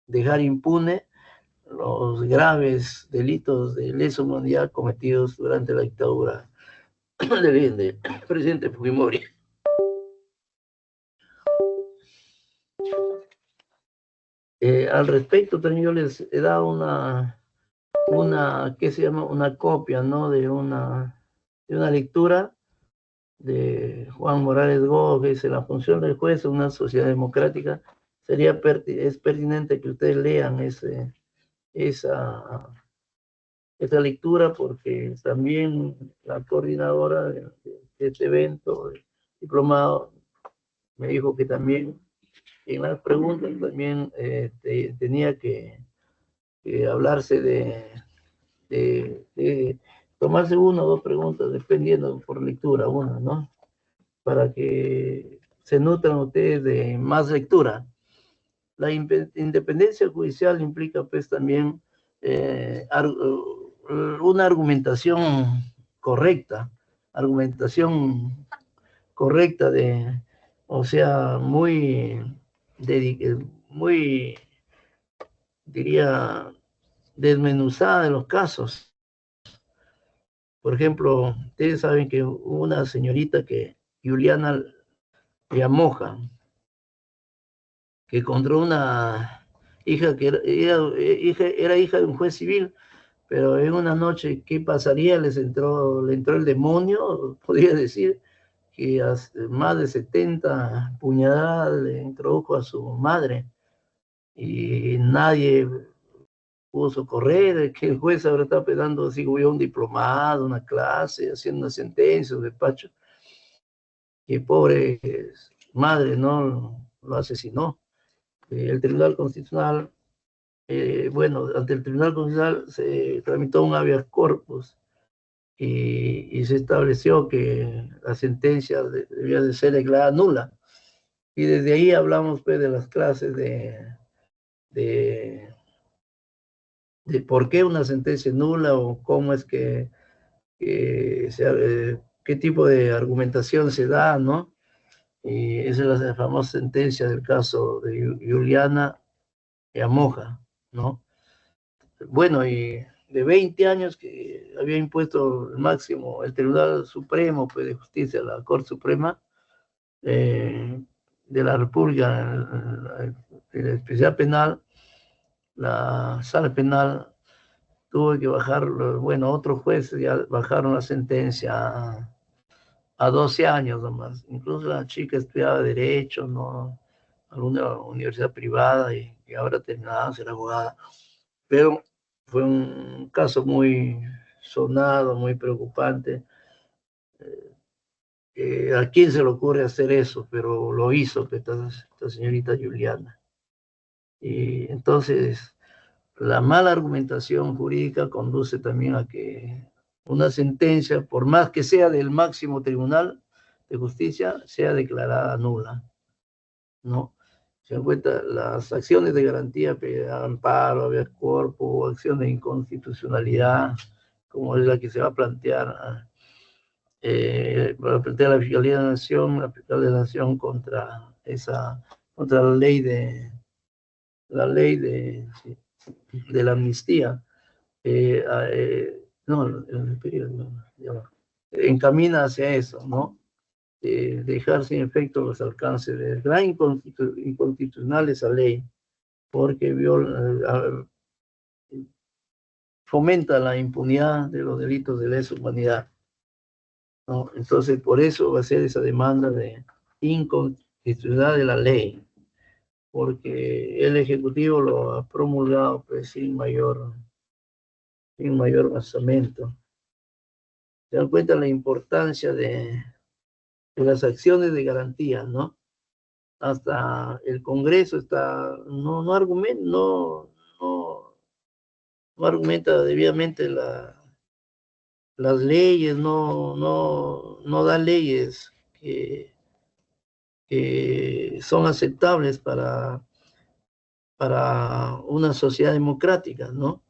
dejar impune los graves delitos de lesa humanidad cometidos durante la dictadura del presidente Fujimori. Al respecto también yo les he dado ¿qué se llama? Una copia, ¿no? De una lectura de Juan Morales Gómez, que dice: la función del juez en una sociedad democrática es pertinente que ustedes lean esa lectura, porque también la coordinadora de este evento, el diplomado, me dijo que también en las preguntas también tenía que hablarse de tomarse una o dos preguntas, dependiendo por lectura, una, ¿no? Para que se nutran ustedes de más lectura. La independencia judicial implica pues también una argumentación correcta, o sea, muy, diría, desmenuzada de los casos. Por ejemplo, ustedes saben que hubo una señorita Juliana Llamoja, que encontró una hija que era hija de un juez civil, pero en una noche, ¿qué pasaría? Le entró el demonio, podría decir, que más de 70 puñaladas le introdujo a su madre, y nadie pudo socorrer, que el juez ahora está pedando así como un diplomado, una clase, haciendo una sentencia, un despacho, que pobre madre no lo asesinó. El Tribunal Constitucional, ante el Tribunal Constitucional se tramitó un habeas corpus y se estableció que la sentencia debía de ser declarada nula. Y desde ahí hablamos pues de las clases de por qué una sentencia es nula, o cómo es qué tipo de argumentación se da, ¿no? Y esa es la famosa sentencia del caso de Juliana Llamoja, ¿no? Bueno, y de 20 años que había impuesto el máximo el Tribunal Supremo pues, de Justicia, la Corte Suprema de la República, la especial penal, la sala penal, tuvo que bajar, bueno, otros jueces ya bajaron la sentencia a 12 años nomás. Incluso la chica estudiaba Derecho, ¿no? Alguna universidad privada, y ahora terminaba de ser abogada. Pero fue un caso muy sonado, muy preocupante. ¿A quién se le ocurre hacer eso? Pero lo hizo esta señorita Juliana. Y entonces, la mala argumentación jurídica conduce también a que una sentencia, por más que sea del máximo tribunal de justicia, sea declarada nula, ¿no? Se dan cuenta, las acciones de garantía, amparo, habeas corpus, acciones de inconstitucionalidad, como es la que se va a plantear, para plantear la Fiscalía de la Nación, contra la ley de la amnistía. No, el periodo, encamina hacia eso, ¿no? Dejar sin efecto los alcances de la inconstitucional esa ley, porque fomenta la impunidad de los delitos de lesa humanidad, ¿no? Entonces, por eso va a ser esa demanda de inconstitucionalidad de la ley, porque el Ejecutivo lo ha promulgado pues, sin mayor basamento. Se dan cuenta la importancia de las acciones de garantía, ¿no? Hasta el Congreso no argumenta debidamente las leyes, no da leyes que son aceptables para una sociedad democrática, ¿no?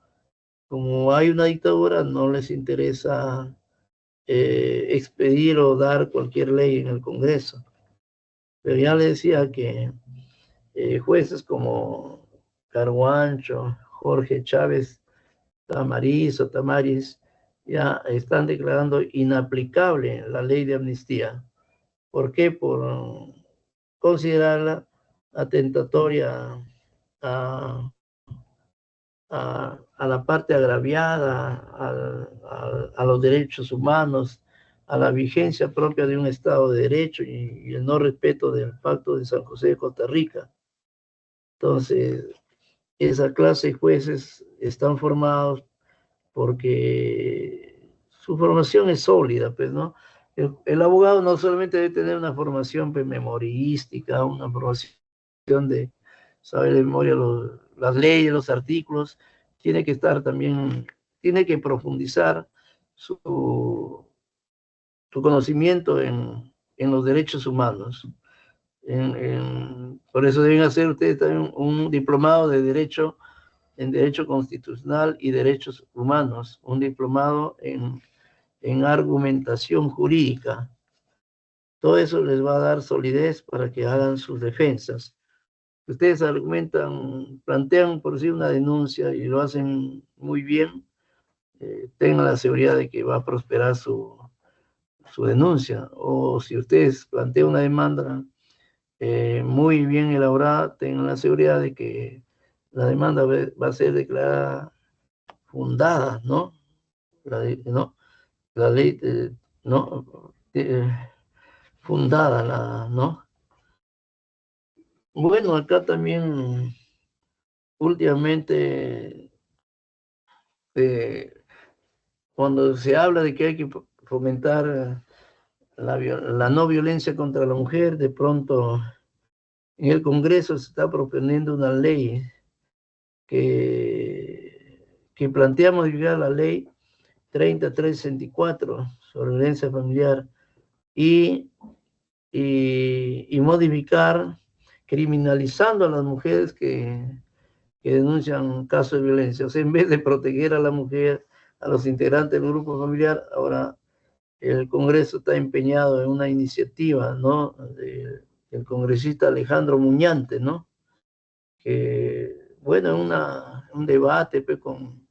Como hay una dictadura, no les interesa expedir o dar cualquier ley en el Congreso. Pero ya le decía que jueces como Carguancho, Jorge Chávez Tamaris, ya están declarando inaplicable la ley de amnistía. ¿Por qué? Por considerarla atentatoria a la parte agraviada, a los derechos humanos, a la vigencia propia de un Estado de Derecho y el no respeto del Pacto de San José de Costa Rica. Entonces, esa clase de jueces están formados porque su formación es sólida, pues, ¿no? El abogado no solamente debe tener una formación pues, memorística, una formación de saber de memoria las leyes, los artículos, tiene que estar también, tiene que profundizar su conocimiento en los derechos humanos. Por eso deben hacer ustedes también un diplomado de Derecho en Derecho Constitucional y Derechos Humanos, un diplomado en argumentación jurídica. Todo eso les va a dar solidez para que hagan sus defensas. Ustedes argumentan, plantean por sí una denuncia y lo hacen muy bien, tengan la seguridad de que va a prosperar su denuncia. O si ustedes plantean una demanda muy bien elaborada, tengan la seguridad de que la demanda va a ser declarada fundada, ¿no? La ley, ¿no? Fundada, ¿no? Bueno, acá también últimamente, cuando se habla de que hay que fomentar la no violencia contra la mujer, de pronto en el Congreso se está proponiendo una ley que plantea modificar la ley 3364 sobre violencia familiar y modificar, criminalizando a las mujeres que denuncian casos de violencia. O sea, en vez de proteger a la mujer, a los integrantes del grupo familiar, ahora el Congreso está empeñado en una iniciativa, ¿no? Del congresista Alejandro Muñante, ¿no? Que, bueno, un debate pues, con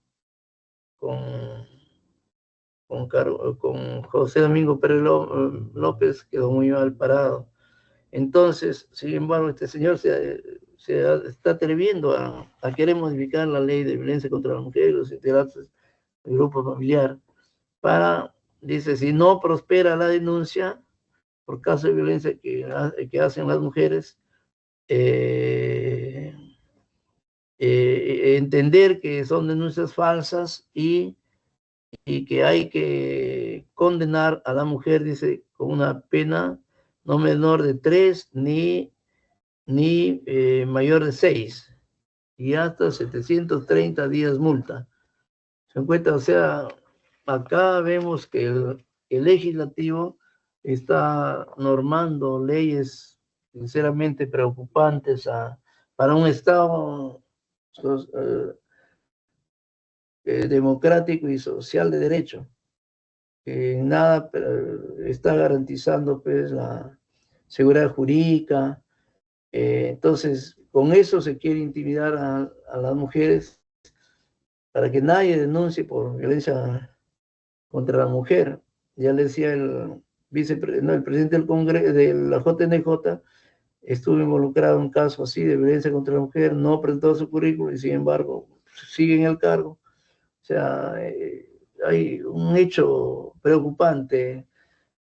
José Domingo Pérez López, quedó muy mal parado. Entonces, sin embargo, este señor se está atreviendo a querer modificar la ley de violencia contra la mujer y los integrantes del grupo familiar para, dice, si no prospera la denuncia por caso de violencia que hacen las mujeres, entender que son denuncias falsas y que hay que condenar a la mujer, dice, con una pena no menor de 3 ni mayor de 6 y hasta 730 días multa. ¿Se encuentra? O sea, acá vemos que el legislativo está normando leyes sinceramente preocupantes para un Estado democrático y social de derecho, que nada está garantizando pues, la seguridad jurídica. Entonces, con eso se quiere intimidar a las mujeres para que nadie denuncie por violencia contra la mujer. Ya le decía el presidente del Congreso, de la JNJ, estuvo involucrado en un caso así de violencia contra la mujer, no presentó su currículum y sin embargo sigue en el cargo. O sea, hay un hecho preocupante.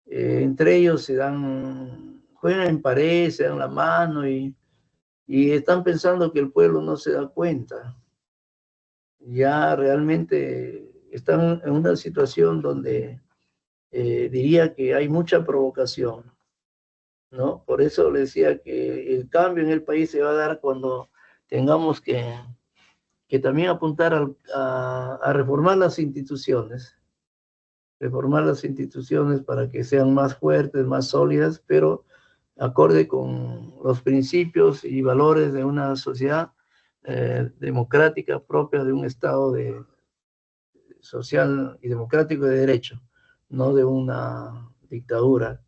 Entre ellos juegan en pared, se dan la mano y están pensando que el pueblo no se da cuenta. Ya realmente están en una situación donde diría que hay mucha provocación, ¿no? Por eso le decía que el cambio en el país se va a dar cuando tengamos que también apuntar a reformar las instituciones para que sean más fuertes, más sólidas, pero acorde con los principios y valores de una sociedad democrática propia de un Estado social y democrático de derecho, no de una dictadura.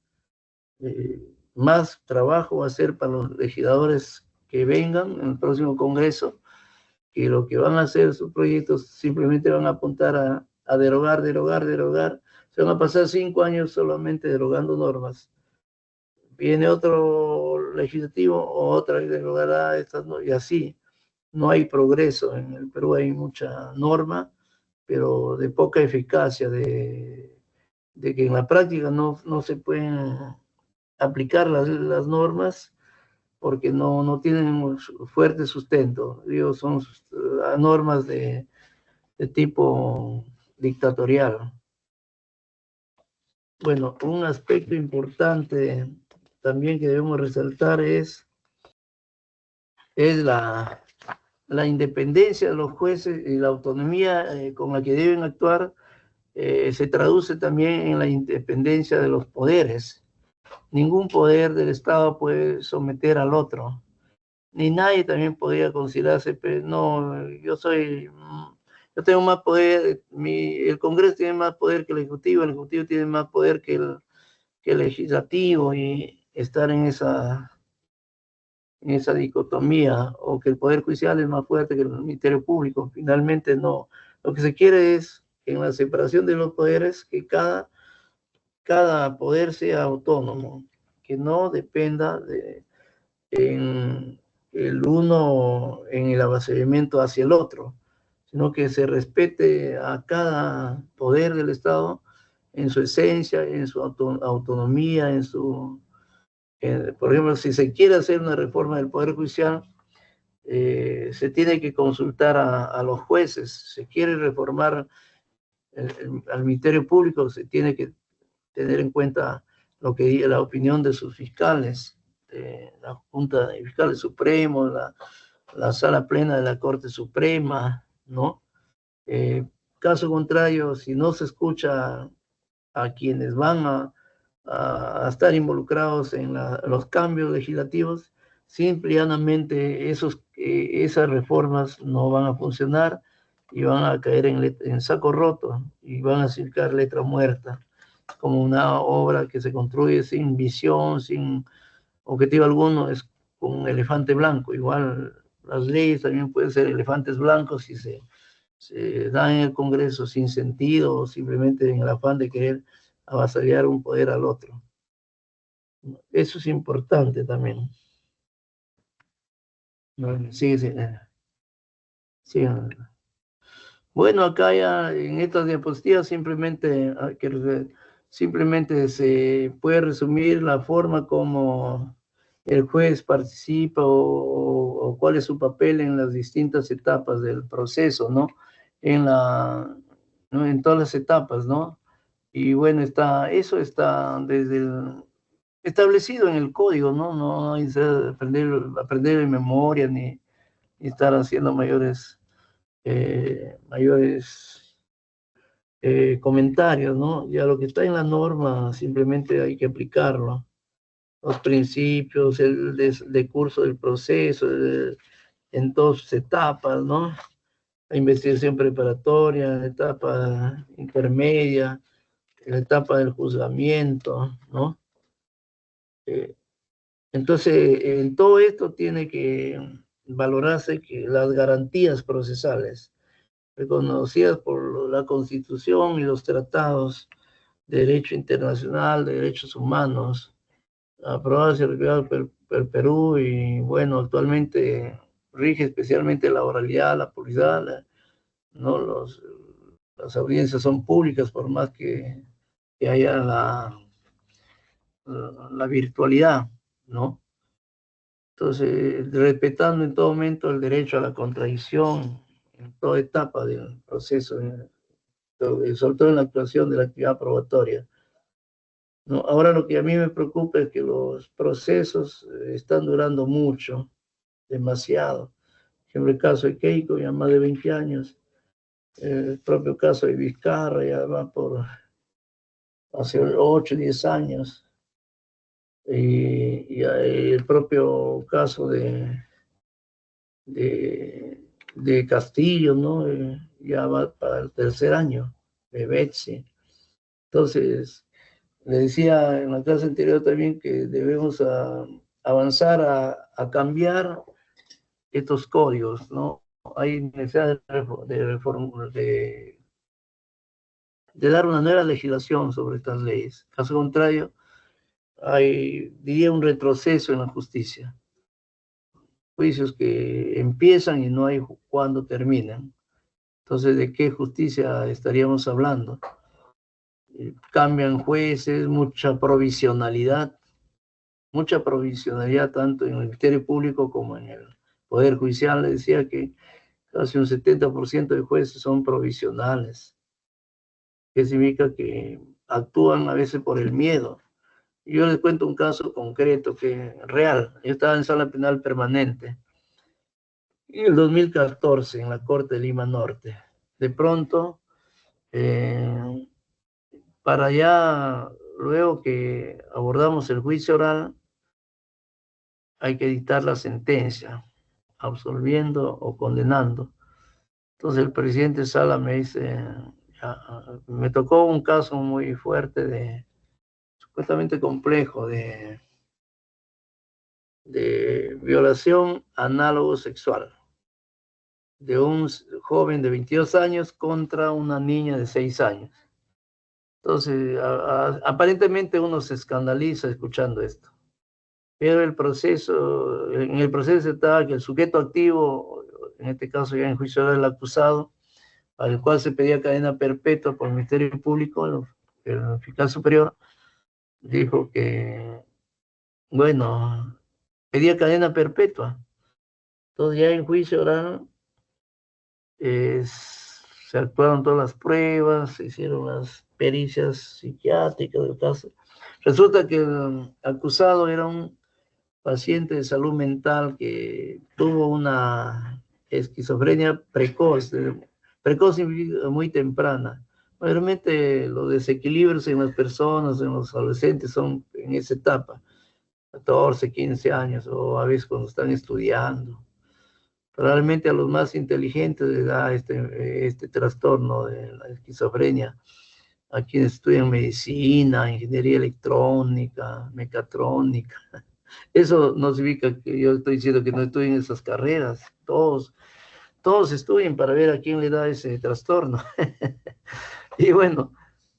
Más trabajo va a ser para los legisladores que vengan en el próximo Congreso, que lo que van a hacer sus proyectos simplemente van a apuntar a derogar. Se van a pasar 5 años solamente derogando normas. Viene otro legislativo, otra vez derogará estas, ¿no? Y así. no hay progreso. En el Perú hay mucha norma, pero de poca eficacia, de que en la práctica no se pueden aplicar las normas porque no tienen un fuerte sustento. Digo, son normas de tipo dictatorial. Bueno, un aspecto importante también que debemos resaltar es la independencia de los jueces y la autonomía con la que deben actuar. Se traduce también en la independencia de los poderes. Ningún poder del Estado puede someter al otro, ni nadie también podría considerarse, pero no, yo tengo más poder, el Congreso tiene más poder que el Ejecutivo tiene más poder que el Legislativo, y estar en esa dicotomía, o que el Poder Judicial es más fuerte que el Ministerio Público. Finalmente no. Lo que se quiere es, en la separación de los poderes, que cada poder sea autónomo, que no dependa en el uno en el avasallamiento hacia el otro, sino que se respete a cada poder del Estado en su esencia, en su autonomía, por ejemplo, si se quiere hacer una reforma del Poder Judicial, se tiene que consultar a los jueces. Se quiere reformar al Ministerio Público, se tiene que tener en cuenta lo que diga la opinión de sus fiscales, la Junta de Fiscales Supremos, la Sala Plena de la Corte Suprema, ¿no? Caso contrario, si no se escucha a quienes van a estar involucrados en los cambios legislativos, simple y llanamente esas reformas no van a funcionar y van a caer en saco roto y van a significar letra muerta, como una obra que se construye sin visión, sin objetivo alguno, es como un elefante blanco. Igual las leyes también pueden ser elefantes blancos si se dan en el Congreso sin sentido, o simplemente en el afán de querer avasallar un poder al otro. Eso es importante también. Sigue. Bueno, acá ya en estas diapositivas simplemente se puede resumir la forma como el juez participa, o cuál es su papel en las distintas etapas del proceso, ¿no? En todas las etapas, ¿no? Y bueno, eso está establecido en el código, ¿no? No hay que aprender de memoria, ni estar haciendo mayores comentarios, ¿no? Ya lo que está en la norma simplemente hay que aplicarlo. Los principios, el decurso del proceso, en todas sus etapas, ¿no? La investigación preparatoria, la etapa intermedia, la etapa del juzgamiento, ¿no? Entonces, en todo esto tiene que valorarse que las garantías procesales reconocidas por la Constitución y los tratados de derecho internacional, de derechos humanos, aprobados y ratificados por el Perú, y bueno, actualmente rige especialmente la oralidad, la publicidad, ¿no? Las audiencias son públicas, por más que haya la virtualidad, ¿no? Entonces, respetando en todo momento el derecho a la contradicción en toda etapa del proceso, sobre todo en la actuación de la actividad probatoria, ¿no? Ahora, lo que a mí me preocupa es que los procesos están durando mucho, demasiado. Por ejemplo, el caso de Keiko, ya más de 20 años. El propio caso de Vizcarra ya va por hace 8, 10 años. Y el propio caso de Castillo, ¿no? Ya va para el 3er año, de Betsy. Entonces, le decía en la clase anterior también que debemos avanzar a cambiar estos códigos, ¿no? Hay necesidad de dar una nueva legislación sobre estas leyes. Caso contrario, diría, un retroceso en la justicia. juicios que empiezan y no hay cuándo terminan. Entonces, ¿de qué justicia estaríamos hablando? Cambian jueces, mucha provisionalidad tanto en el Ministerio Público como en el Poder Judicial. Le decía que casi un 70% de jueces son provisionales, que significa que actúan a veces por el miedo. Yo les cuento un caso concreto que real. Yo estaba en sala penal permanente en el 2014 en la Corte de Lima Norte. De pronto, para allá, luego que abordamos el juicio oral, hay que dictar la sentencia, absolviendo o condenando. Entonces el presidente Sala me dice, me tocó un caso muy fuerte, supuestamente complejo, de violación análogo sexual de un joven de 22 años contra una niña de 6 años. Entonces, aparentemente uno se escandaliza escuchando esto. Pero en el proceso estaba que el sujeto activo, en este caso ya en juicio era el acusado, al cual se pedía cadena perpetua por el Ministerio Público, el fiscal superior, dijo que, bueno, pedía cadena perpetua. Entonces ya en juicio oral se actuaron todas las pruebas, se hicieron las pericias psiquiátricas del caso. Resulta que el acusado era un paciente de salud mental que tuvo una esquizofrenia precoz muy temprana. Mayormente los desequilibrios en las personas, en los adolescentes, son en esa etapa, 14, 15 años, o a veces cuando están estudiando. Realmente a los más inteligentes les da este trastorno de la esquizofrenia, a quienes estudian medicina, ingeniería electrónica, mecatrónica. Eso no significa que yo estoy diciendo que no estudien esas carreras. Todos estudian para ver a quién le da ese trastorno. Y bueno,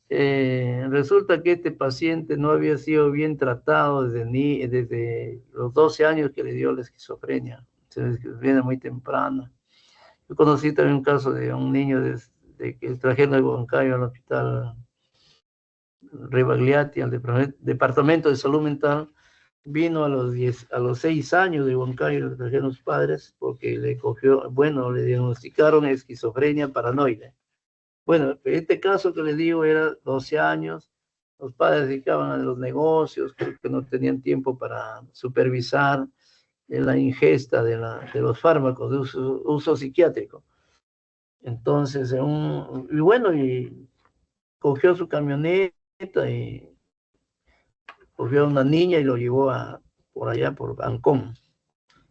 resulta que este paciente no había sido bien tratado desde los 12 años que le dio la esquizofrenia. Se le esquizofrenia muy temprana. Yo conocí también un caso de un niño de que trajeron de Huancayo al hospital Rebagliati, al departamento de salud mental. Vino a los 6 años de Huancayo, le trajeron los padres porque le diagnosticaron esquizofrenia paranoide. Bueno, este caso que les digo era 12 años, los padres se dedicaban a los negocios, que no tenían tiempo para supervisar la ingesta de los fármacos de uso psiquiátrico. Entonces, y cogió su camioneta y cogió a una niña y lo llevó por allá, por Ancón,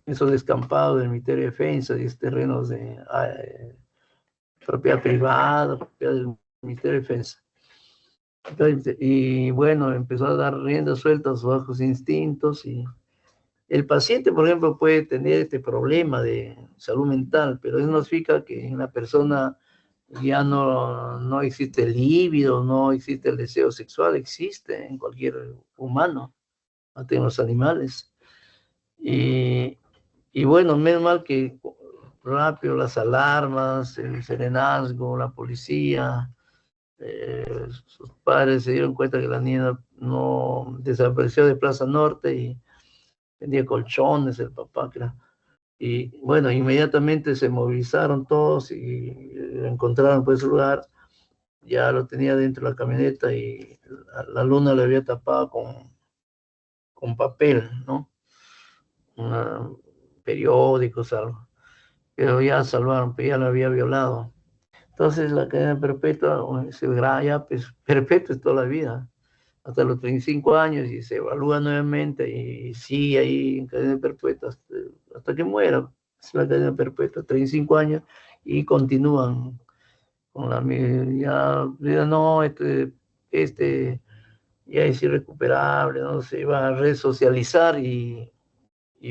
esos descampados del Ministerio de Defensa, de terrenos de propiedad privada, propiedad del Ministerio de Defensa. Y bueno, empezó a dar rienda suelta a sus bajos instintos. Y el paciente, por ejemplo, puede tener este problema de salud mental, pero eso no significa que en la persona ya no existe el líbido, no existe el deseo sexual, existe en cualquier humano, hasta en los animales. Y bueno, menos mal que rápido las alarmas, el serenazgo, la policía, sus padres se dieron cuenta que la niña no desapareció de Plaza Norte y vendía colchones, el papá, creo. Y bueno, inmediatamente se movilizaron todos y encontraron pues su lugar. Ya lo tenía dentro de la camioneta y la luna le había tapado con papel, ¿no? Periódicos, algo. Pero ya salvaron, pero ya lo había violado. Entonces la cadena perpetua se verá ya, pues perpetua es toda la vida, hasta los 35 años, y se evalúa nuevamente y sigue ahí en cadena perpetua hasta que muera. Es la cadena perpetua, 35 años, y continúan con la ya no, ya es irrecuperable, no se va a resocializar y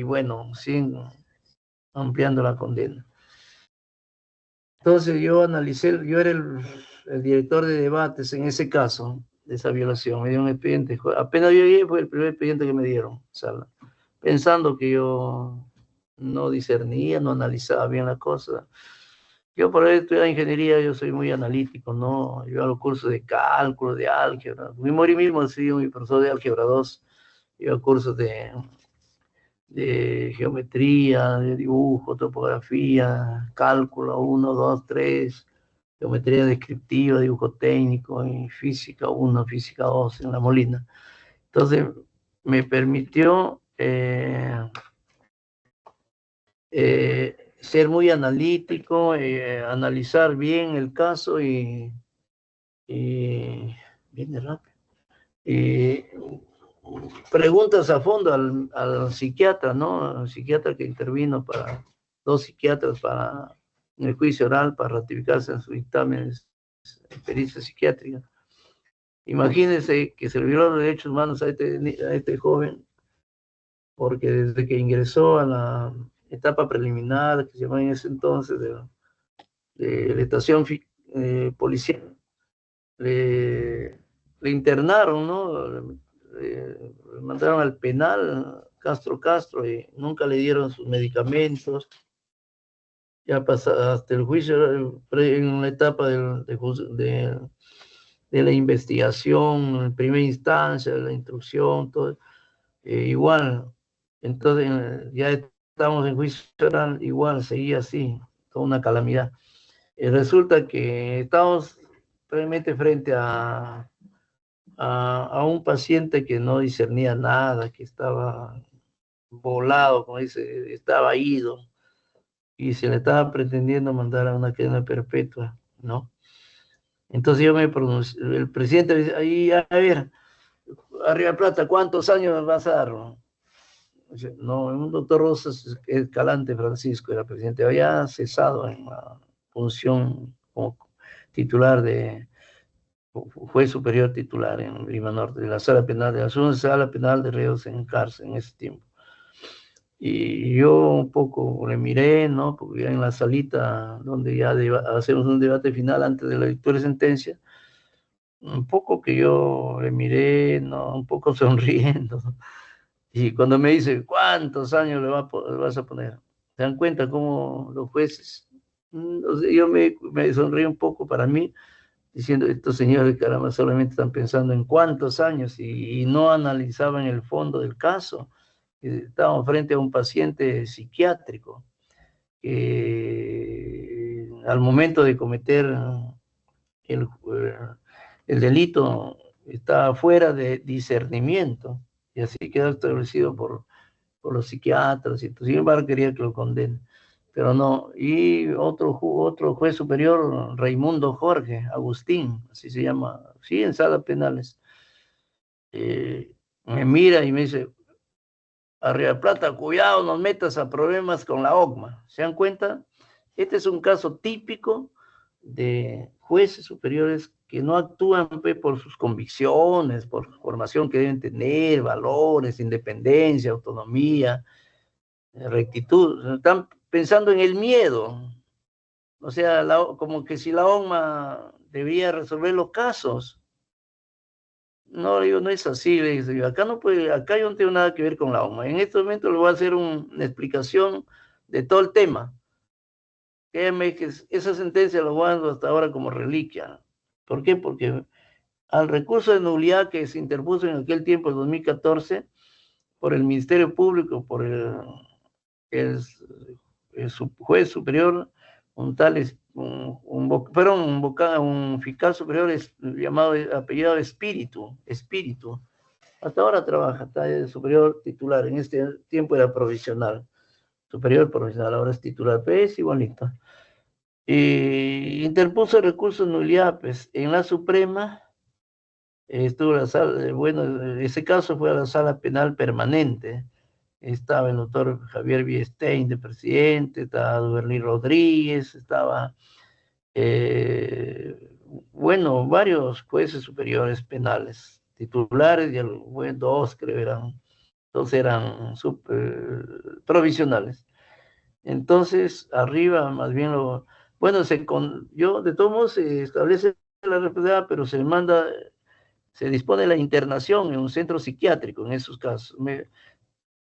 bueno, siguen ampliando la condena. Entonces yo analicé, yo era el director de debates en ese caso, de esa violación. Me dio un expediente, apenas yo llegué fue el primer expediente que me dieron, Sala, pensando que yo no discernía, no analizaba bien la cosa. Yo por ahí estudié ingeniería, yo soy muy analítico, ¿no? Yo hago cursos de cálculo, de álgebra. Mi Mori mismo ha sido mi profesor de álgebra 2. Yo hago cursos de geometría, de dibujo, topografía, cálculo 1, 2, 3, geometría descriptiva, dibujo técnico, y física 1, física 2 en La Molina. Entonces, me permitió ser muy analítico, analizar bien el caso y viene rápido. Y preguntas a fondo al psiquiatra, ¿no? Al psiquiatra que intervino para, 2 psiquiatras para en el juicio oral para ratificarse en sus dictámenes de pericia psiquiátrica. Imagínense que se le violaron los derechos humanos a este joven, porque desde que ingresó a la etapa preliminar, que se llamaba en ese entonces, de la estación policial, le internaron, ¿no? Le mandaron al penal Castro, y nunca le dieron sus medicamentos. Ya pasa hasta el juicio, en la etapa de la investigación, en primera instancia, de la instrucción, todo, igual. Entonces, ya estamos en juicio oral, igual, seguía así, toda una calamidad. Resulta que estamos realmente frente a un paciente que no discernía nada, que estaba volado, como dice, estaba ido, y se le estaba pretendiendo mandar a una cadena perpetua, ¿no? Entonces yo me pronuncié, el presidente dice, ahí, a ver, arriba plata, ¿cuántos años me vas a dar? No, un doctor Rosas Escalante Francisco era presidente, había cesado en la función como titular juez superior titular en Lima Norte, de la sala penal, de la segunda sala penal de reos en cárcel en ese tiempo. Y yo un poco le miré, ¿no? Porque ya en la salita donde ya hacemos un debate final antes de la lectura de sentencia, un poco que yo le miré, ¿no? Un poco sonriendo. Y cuando me dice, ¿cuántos años le vas a poner? ¿Se dan cuenta cómo los jueces? O sea, yo me sonreí un poco para mí, diciendo, estos señores, caramba, solamente están pensando en cuántos años y no analizaban el fondo del caso. Estábamos frente a un paciente psiquiátrico que al momento de cometer el, el delito estaba fuera de discernimiento, y así quedó establecido por los psiquiatras, y sin embargo quería que lo condenen, pero no. Y otro juez superior, Raimundo Jorge Agustín, así se llama, sí, en salas penales, me mira y me dice, Arriba Plata, cuidado, no metas a problemas con la OCMA. ¿Se dan cuenta? Este es un caso típico de jueces superiores que no actúan por sus convicciones, por formación que deben tener, valores, independencia, autonomía, rectitud. Están pensando en el miedo. O sea, como que si la OCMA debía resolver los casos. No, digo, no es así, le digo, acá yo no tengo nada que ver con la OMA. En este momento le voy a hacer una explicación de todo el tema. Créeme que esa sentencia lo guardo hasta ahora como reliquia. ¿Por qué? Porque al recurso de nulidad que se interpuso en aquel tiempo, el 2014, por el Ministerio Público, por el juez superior, un fiscal superior llamado, apellidado Espíritu. Hasta ahora trabaja, está de superior titular, en este tiempo era provisional, superior provisional, ahora es titular, pero es igualito. Y interpuso recursos nulidad, pues, en la Suprema, estuvo la sala, bueno, ese caso fue a la sala penal permanente, estaba el doctor Javier Biestein de presidente, estaba Duverny Rodríguez, estaba, bueno, varios jueces superiores penales, titulares, y dos creo eran, dos eran provisionales. Entonces, arriba más bien bueno, yo de todos modos se establece la responsabilidad, pero se dispone la internación en un centro psiquiátrico en esos casos.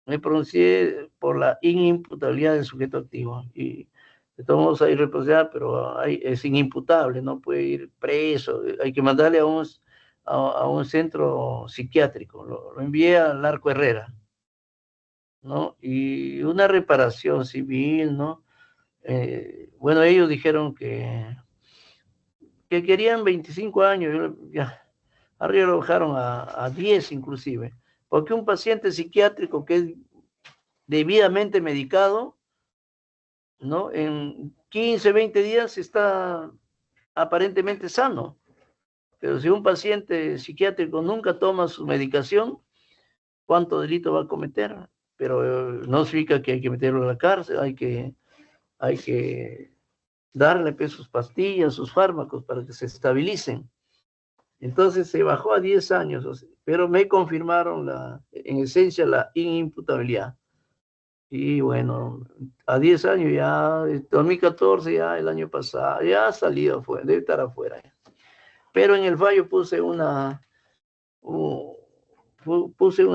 me pronuncié por la inimputabilidad del sujeto activo. Y de todos modos hay responsabilidad, pero es inimputable, no puede ir preso. Hay que mandarle a un centro psiquiátrico. Lo envié al Arco Herrera, ¿no? Y una reparación civil, ¿no? Bueno, ellos dijeron que querían 25 años, ya, arriba lo bajaron a 10 inclusive, porque un paciente psiquiátrico que es debidamente medicado, ¿no? En 15, 20 días está aparentemente sano, pero si un paciente psiquiátrico nunca toma su medicación, ¿cuánto delito va a cometer? Pero no significa que hay que meterlo a la cárcel, hay que darle pues, sus pastillas, sus fármacos para que se estabilicen. Entonces se bajó a 10 años, pero me confirmaron en esencia la inimputabilidad. Y bueno, a 10 años ya, 2014 ya el año pasado, ya ha salido afuera, debe estar afuera. Pero en el fallo puse un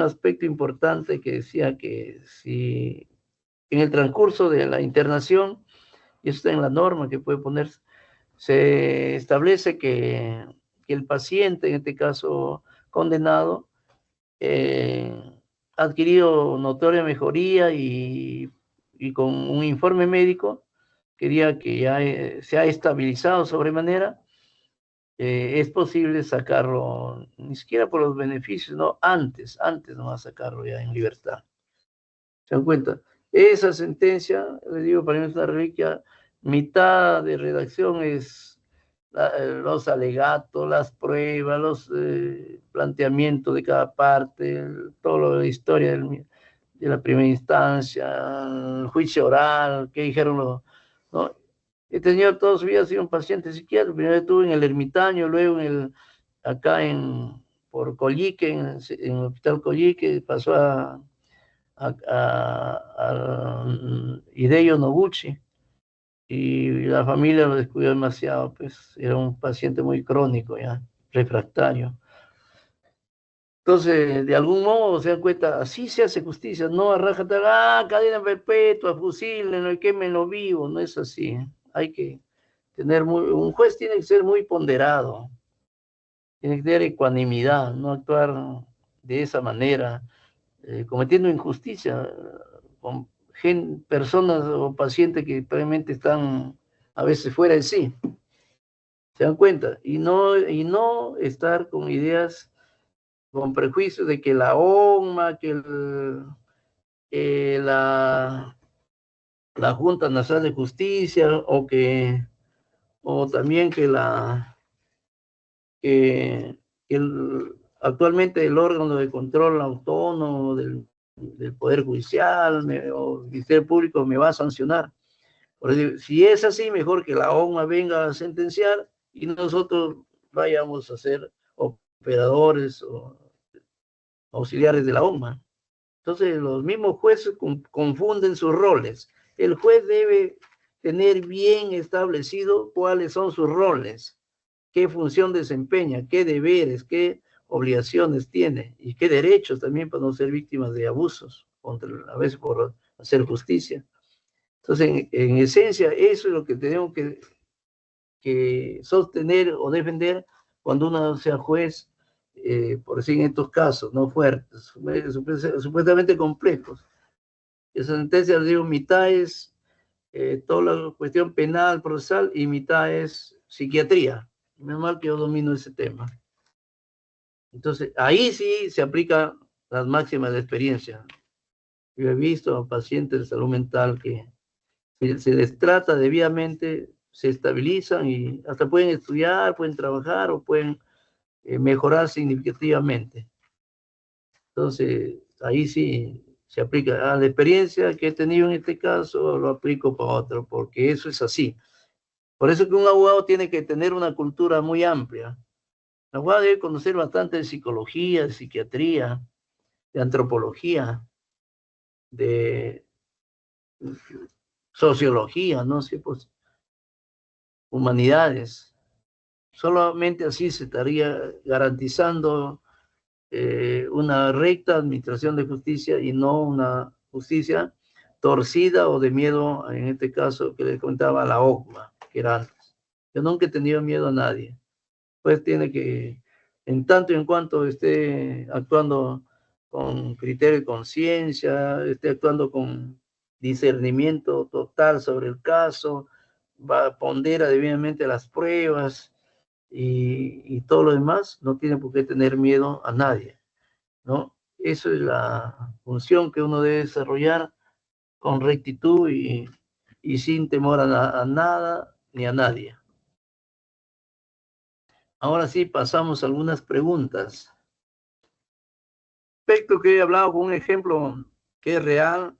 aspecto importante que decía que si en el transcurso de la internación, y eso está en la norma que puede ponerse, se establece que el paciente, en este caso condenado, ha adquirido notoria mejoría y con un informe médico quería que ya se ha estabilizado sobremanera, es posible sacarlo, ni siquiera por los beneficios, no, antes no va a sacarlo ya en libertad. ¿Se dan cuenta? Esa sentencia, les digo, para mí es una reliquia, mitad de redacción es los alegatos, las pruebas, los planteamientos de cada parte, toda la historia de la primera instancia, el juicio oral, qué dijeron ¿no? Este señor toda su vida ha sido un paciente psiquiátrico, primero estuvo en el Ermitaño, luego acá por Collique, en el Hospital Collique, pasó a Hideo Noguchi, y la familia lo descuidó demasiado, pues era un paciente muy crónico ya, refractario. Entonces, de algún modo se dan cuenta, así se hace justicia, no a rajatabla, cadena perpetua, fusilen, no quémenlo vivo, no es así. Hay que tener un juez tiene que ser muy ponderado, tiene que tener ecuanimidad, no actuar de esa manera, cometiendo injusticia con personas o pacientes que probablemente están a veces fuera de sí. ¿Se dan cuenta? Y no estar con ideas, con prejuicios de que la ONMA, que la Junta Nacional de Justicia, o también que actualmente el órgano de control autónomo del Poder Judicial o Ministerio Público me va a sancionar. Por eso, si es así, mejor que la ONMA venga a sentenciar y nosotros vayamos a ser operadores o auxiliares de la ONMA. Entonces, los mismos jueces confunden sus roles. El juez debe tener bien establecido cuáles son sus roles, qué función desempeña, qué deberes, qué obligaciones tiene y qué derechos también para no ser víctimas de abusos, a veces por hacer justicia. Entonces, en esencia, eso es lo que tenemos que sostener o defender cuando uno sea juez, por decir en estos casos, no fuertes, supuestamente complejos. Esa sentencia, les digo, mitad es toda la cuestión penal, procesal, y mitad es psiquiatría. Menos mal que yo domino ese tema. Entonces, ahí sí se aplica las máximas de experiencia. Yo he visto a pacientes de salud mental que se les trata debidamente, se estabilizan y hasta pueden estudiar, pueden trabajar o pueden mejorar significativamente. Entonces, ahí sí se aplica. A la experiencia que he tenido en este caso, lo aplico para otro, porque eso es así. Por eso que un abogado tiene que tener una cultura muy amplia. El abogado debe conocer bastante de psicología, de psiquiatría, de antropología, de sociología, no sé, pues, humanidades. Solamente así se estaría garantizando una recta administración de justicia y no una justicia torcida o de miedo, en este caso que les contaba, la OCMA, que era antes. Yo nunca he tenido miedo a nadie. Pues tiene que, en tanto y en cuanto esté actuando con criterio de conciencia, esté actuando con discernimiento total sobre el caso, pondera debidamente las pruebas y todo lo demás, no tiene por qué tener miedo a nadie, ¿no? Eso es la función que uno debe desarrollar con rectitud y sin temor a nada ni a nadie. Ahora sí, pasamos a algunas preguntas. Respecto que he hablado con un ejemplo que es real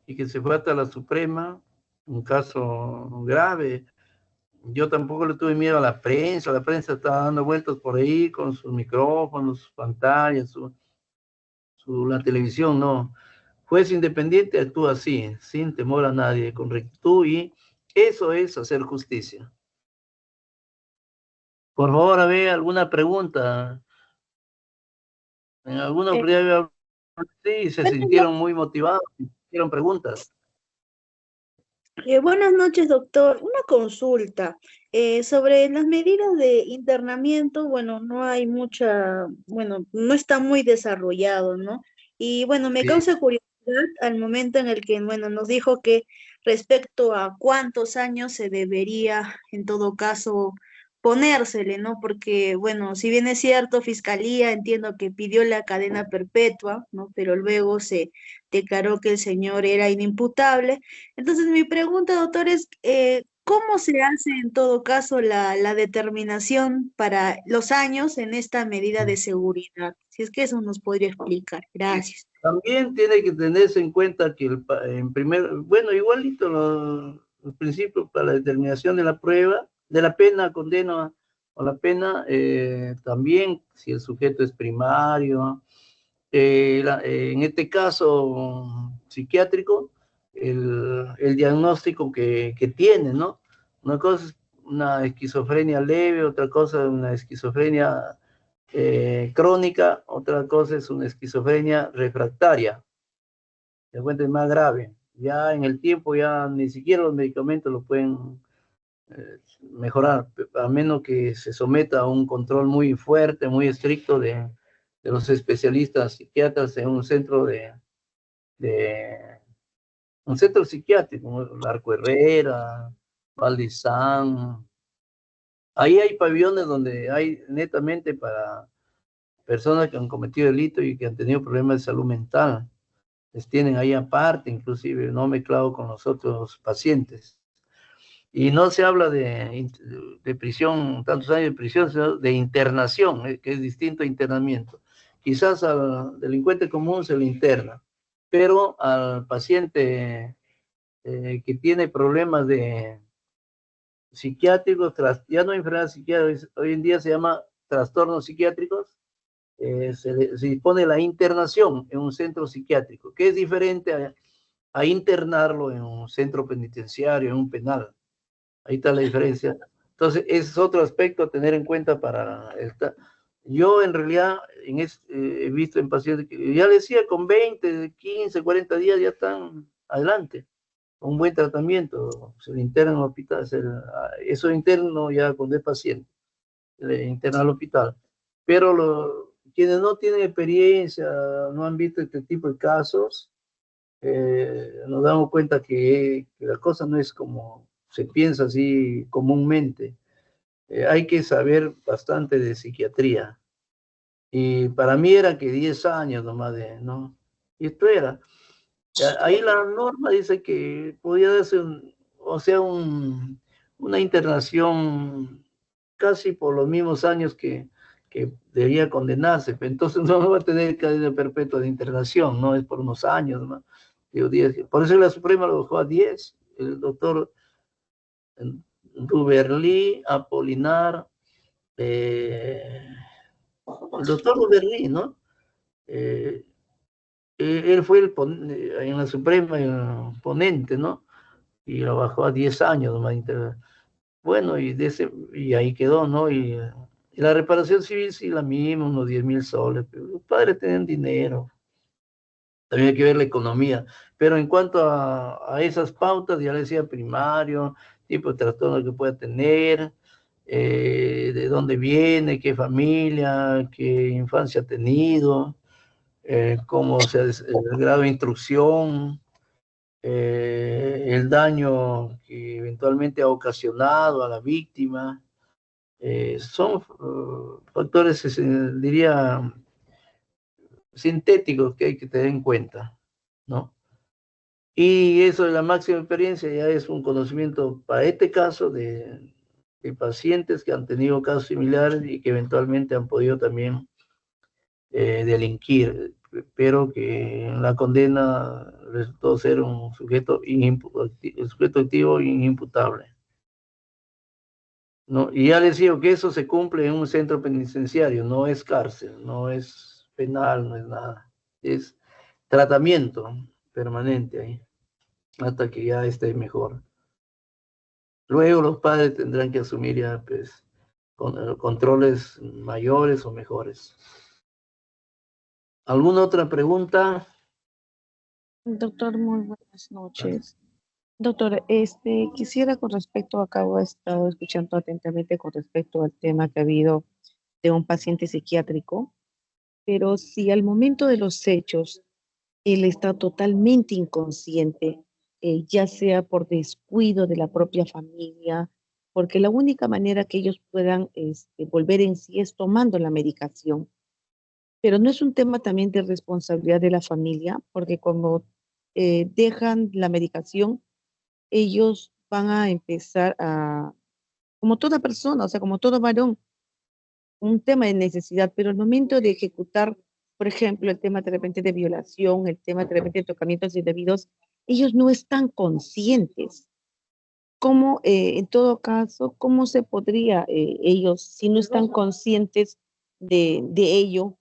y que se fue hasta la Suprema, un caso grave. Yo tampoco le tuve miedo a la prensa estaba dando vueltas por ahí con sus micrófonos, sus pantallas, la televisión, no. Juez independiente actúa así, sin temor a nadie, con rectitud, y eso es hacer justicia. Por favor, a ver, alguna pregunta. En alguna oportunidad sí, se sintieron muy motivados, hicieron preguntas. Buenas noches, doctor. Una consulta. Sobre las medidas de internamiento, bueno, no hay mucha, bueno, no está muy desarrollado, ¿no? Y bueno, me Sí. causa curiosidad al momento en el que, bueno, nos dijo que respecto a cuántos años se debería, en todo caso, ponérsele, ¿no? Porque, bueno, si bien es cierto, Fiscalía entiendo que pidió la cadena perpetua, ¿no? Pero luego se declaró que el señor era inimputable. Entonces, mi pregunta, doctor, es ¿cómo se hace en todo caso la determinación para los años en esta medida de seguridad? Si es que eso nos podría explicar. Gracias. También tiene que tenerse en cuenta que en primer, bueno, igualito los principios para la determinación de la prueba, de la pena, condena o la pena, también si el sujeto es primario, en este caso psiquiátrico, el diagnóstico que tiene, ¿no? Una cosa es una esquizofrenia leve, otra cosa es una esquizofrenia crónica, otra cosa es una esquizofrenia refractaria, de cuenta es más grave. Ya en el tiempo ya ni siquiera los medicamentos lo pueden mejorar, a menos que se someta a un control muy fuerte, muy estricto de los especialistas psiquiatras en un centro de un centro psiquiátrico, como Larco Herrera, Valdizán. Ahí hay pabellones donde hay netamente para personas que han cometido delito y que han tenido problemas de salud mental. Les tienen ahí aparte, inclusive, no mezclado con los otros pacientes. Y no se habla de prisión, tantos años de prisión, sino de internación, que es distinto a internamiento. Quizás al delincuente común se le interna, pero al paciente que tiene problemas de psiquiátricos, ya no enfermedades psiquiátricas, hoy en día se llama trastornos psiquiátricos, se dispone la internación en un centro psiquiátrico, que es diferente a internarlo en un centro penitenciario, en un penal. Ahí está la diferencia. Entonces, ese es otro aspecto a tener en cuenta para esta. Yo, en realidad, he visto en pacientes que ya decía, con 20, 15, 40 días ya están adelante, con un buen tratamiento, se le interna al hospital, eso interno ya cuando es paciente, se le interna al hospital. Pero quienes no tienen experiencia, no han visto este tipo de casos, nos damos cuenta que la cosa no es como se piensa así comúnmente. Hay que saber bastante de psiquiatría. Y para mí era que 10 años nomás ¿no? Y esto era. Ahí la norma dice que podía darse una internación casi por los mismos años que debía condenarse. Entonces no va a tener cadena perpetua de internación, no es por unos años nomás. Digo, 10. Por eso la Suprema lo dejó a 10. El doctor Duberlí, Apolinar, el doctor Duberlí, ¿no? Él fue en la Suprema el ponente, ¿no? Y lo bajó a 10 años nomás. Bueno, y ahí quedó, ¿no? Y Y la reparación civil sí la misma, unos 10.000 soles, pero los padres tienen dinero. También hay que ver la economía. Pero en cuanto a esas pautas, ya le decía primario, tipo de trastorno que pueda tener, de dónde viene, qué familia, qué infancia ha tenido, cómo sea el grado de instrucción, el daño que eventualmente ha ocasionado a la víctima. Son factores, diría, sintéticos que hay que tener en cuenta, ¿no? Y eso de la máxima experiencia ya es un conocimiento para este caso de pacientes que han tenido casos similares y que eventualmente han podido también delinquir, pero que en la condena resultó ser un sujeto, sujeto activo inimputable, ¿no? Y ya les digo que eso se cumple en un centro penitenciario, no es cárcel, no es penal, no es nada, es tratamiento permanente ahí, hasta que ya esté mejor. Luego los padres tendrán que asumir ya, pues, controles mayores o mejores. ¿Alguna otra pregunta? Doctor, muy buenas noches. Doctor, quisiera con respecto, acabo de estar escuchando atentamente con respecto al tema que ha habido de un paciente psiquiátrico, pero si al momento de los hechos él está totalmente inconsciente, ya sea por descuido de la propia familia, porque la única manera que ellos puedan volver en sí es tomando la medicación. Pero no es un tema también de responsabilidad de la familia, porque cuando dejan la medicación, ellos van a empezar a, como toda persona, o sea, como todo varón, un tema de necesidad, pero al momento de ejecutar, por ejemplo, el tema de repente de violación, el tema de repente de tocamientos indebidos, ellos no están conscientes. ¿Cómo, en todo caso, cómo se podría ellos, si no están conscientes de ello,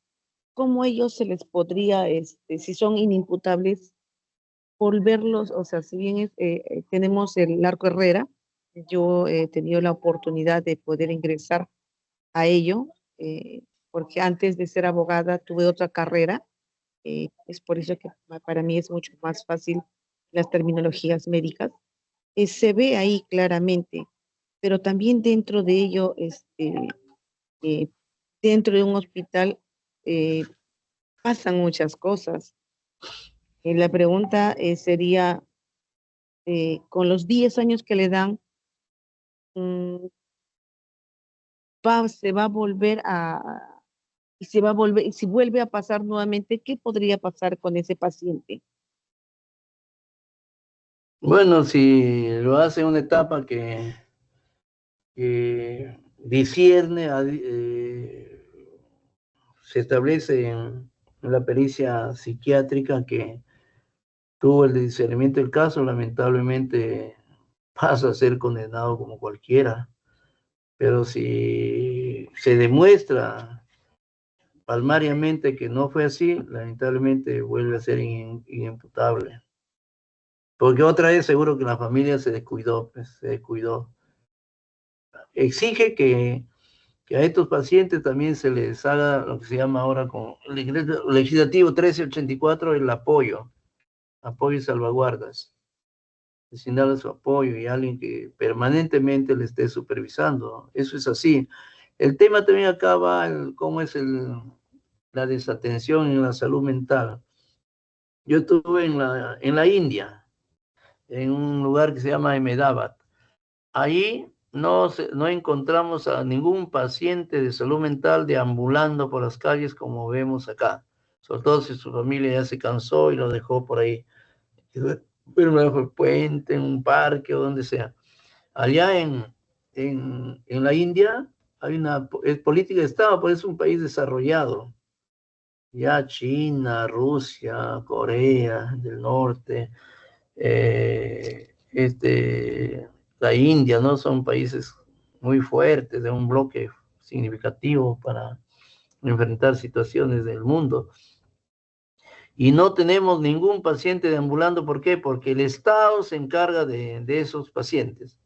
cómo ellos se les podría, si son inimputables, volverlos, o sea, si bien tenemos el Narco Herrera, yo he tenido la oportunidad de poder ingresar a ello, porque antes de ser abogada tuve otra carrera, es por eso que para mí es mucho más fácil las terminologías médicas. Se ve ahí claramente, pero también dentro de ello, eh, dentro de un hospital, eh, pasan muchas cosas. La pregunta sería, con los 10 años que le dan, mm, se va a volver a, y se va a volver, y si vuelve a pasar nuevamente, ¿qué podría pasar con ese paciente? Bueno, si lo hace en una etapa que discierne, se establece en la pericia psiquiátrica que tuvo el discernimiento del caso, lamentablemente pasa a ser condenado como cualquiera. Pero si se demuestra palmariamente que no fue así, lamentablemente vuelve a ser inimputable. Porque otra vez seguro que la familia se descuidó, pues, se descuidó. Exige que a estos pacientes también se les haga lo que se llama ahora con el decreto legislativo 1384, el apoyo y salvaguardas. Sin darle su apoyo y alguien que permanentemente le esté supervisando. Eso es así. El tema también acaba, cómo es la desatención en la salud mental. Yo estuve en la India, en un lugar que se llama Ahmedabad. Ahí no encontramos a ningún paciente de salud mental deambulando por las calles como vemos acá. Sobre todo si su familia ya se cansó y lo dejó por ahí. Pero bajo el puente, en un parque o donde sea. Allá en la India hay una política de Estado, pues es un país desarrollado. Ya China, Rusia, Corea del Norte, la India, ¿no? Son países muy fuertes, de un bloque significativo para enfrentar situaciones del mundo. Y no tenemos ningún paciente deambulando. ¿Por qué? Porque el Estado se encarga de esos pacientes.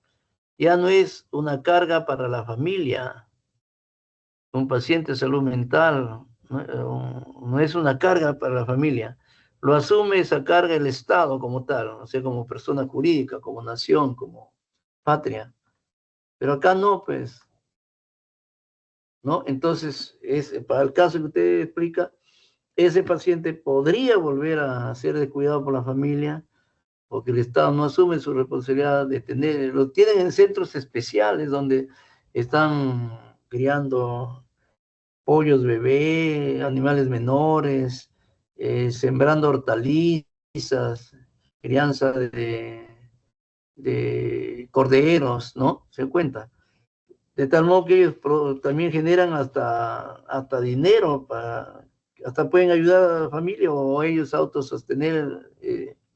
Ya no es una carga para la familia, un paciente de salud mental no es una carga para la familia. Lo asume esa carga el Estado como tal, o sea, como persona jurídica, como nación, como patria. Pero acá no, pues, ¿no? Entonces, para el caso que usted explica, ese paciente podría volver a ser descuidado por la familia, porque el Estado no asume su responsabilidad de tener, lo tienen en centros especiales donde están criando pollos bebé, animales menores, sembrando hortalizas, crianza de corderos, ¿no? Se cuenta. De tal modo que ellos también generan hasta dinero, hasta pueden ayudar a la familia o ellos autosostener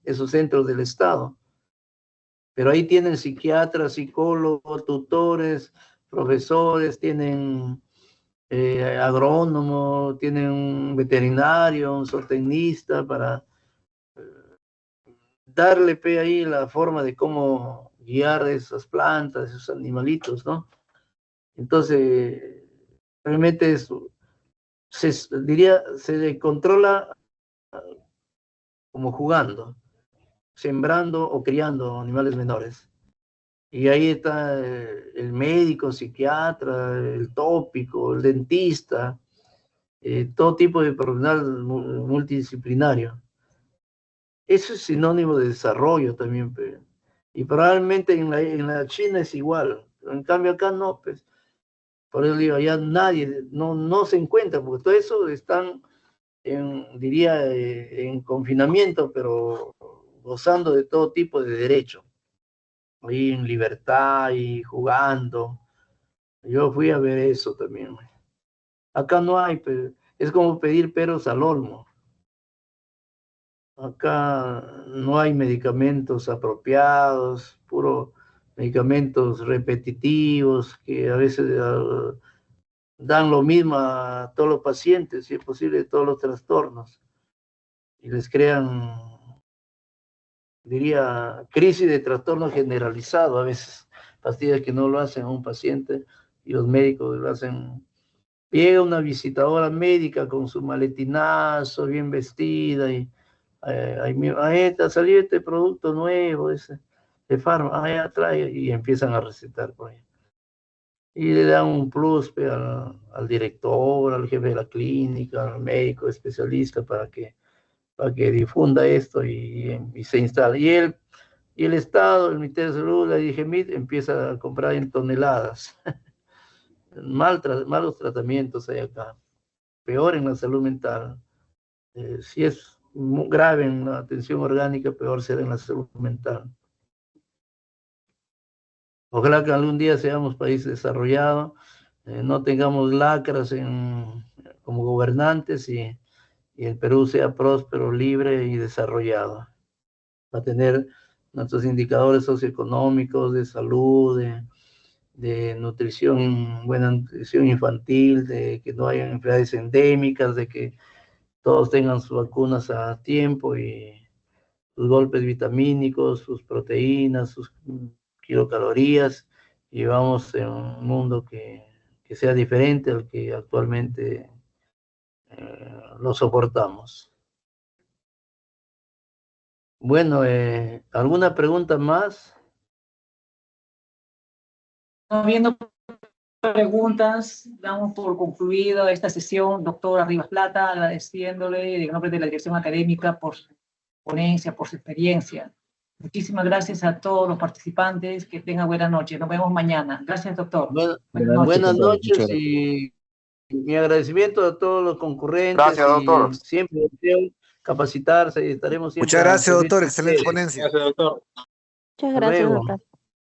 esos centros del Estado. Pero ahí tienen psiquiatras, psicólogos, tutores, profesores, tienen agrónomo, tienen un veterinario, un zootecnista para darle ahí la forma de cómo guiar esas plantas, esos animalitos, ¿no? Entonces, realmente eso se controla como jugando, sembrando o criando animales menores. Y ahí está el médico, psiquiatra, el tópico, el dentista, todo tipo de profesional multidisciplinario. Eso es sinónimo de desarrollo también, pues. Y probablemente en la China es igual, pero en cambio acá no, pues. Por eso digo, allá nadie, no se encuentra, porque todo eso están, diría, en confinamiento, pero gozando de todo tipo de derecho. Ahí en libertad y jugando. Yo fui a ver eso también. Acá no hay, pues, es como pedir peros al olmo. Acá no hay medicamentos apropiados, puro medicamentos repetitivos que a veces dan lo mismo a todos los pacientes, si es posible, todos los trastornos. Y les crean, diría, crisis de trastorno generalizado a veces. Pastillas que no lo hacen a un paciente y los médicos lo hacen. Llega una visitadora médica con su maletinazo, bien vestida, y ahí te ha salido este producto nuevo, de farma, ya trae, y empiezan a recetar por ahí. Y le dan un plus al director, al jefe de la clínica, al médico especialista para que difunda esto y se instale. Y el Estado, el Ministerio de Salud, la DGMIT, empieza a comprar en toneladas. Malos tratamientos hay acá. Peor en la salud mental. Si es muy grave en la atención orgánica, peor será en la salud mental. Ojalá que algún día seamos país desarrollado, no tengamos lacras como gobernantes y el Perú sea próspero, libre y desarrollado. Va a tener nuestros indicadores socioeconómicos, de salud, de nutrición, buena nutrición infantil, de que no haya enfermedades endémicas, de que todos tengan sus vacunas a tiempo y sus golpes vitamínicos, sus proteínas, sus kilocalorías, y vamos en un mundo que sea diferente al que actualmente lo soportamos. Bueno, ¿alguna pregunta más? No habiendo preguntas, damos por concluido esta sesión. Doctor Arribas Plata, agradeciéndole en nombre de la dirección académica por su ponencia, por su experiencia. Muchísimas gracias a todos los participantes. Que tengan buena noche. Nos vemos mañana. Gracias, doctor. Buenas noches y mi agradecimiento a todos los concurrentes. Gracias, doctor. Siempre deseo capacitarse y estaremos siempre. Muchas gracias, doctor. Excelente ponencia. Gracias, doctor. Muchas gracias, doctor.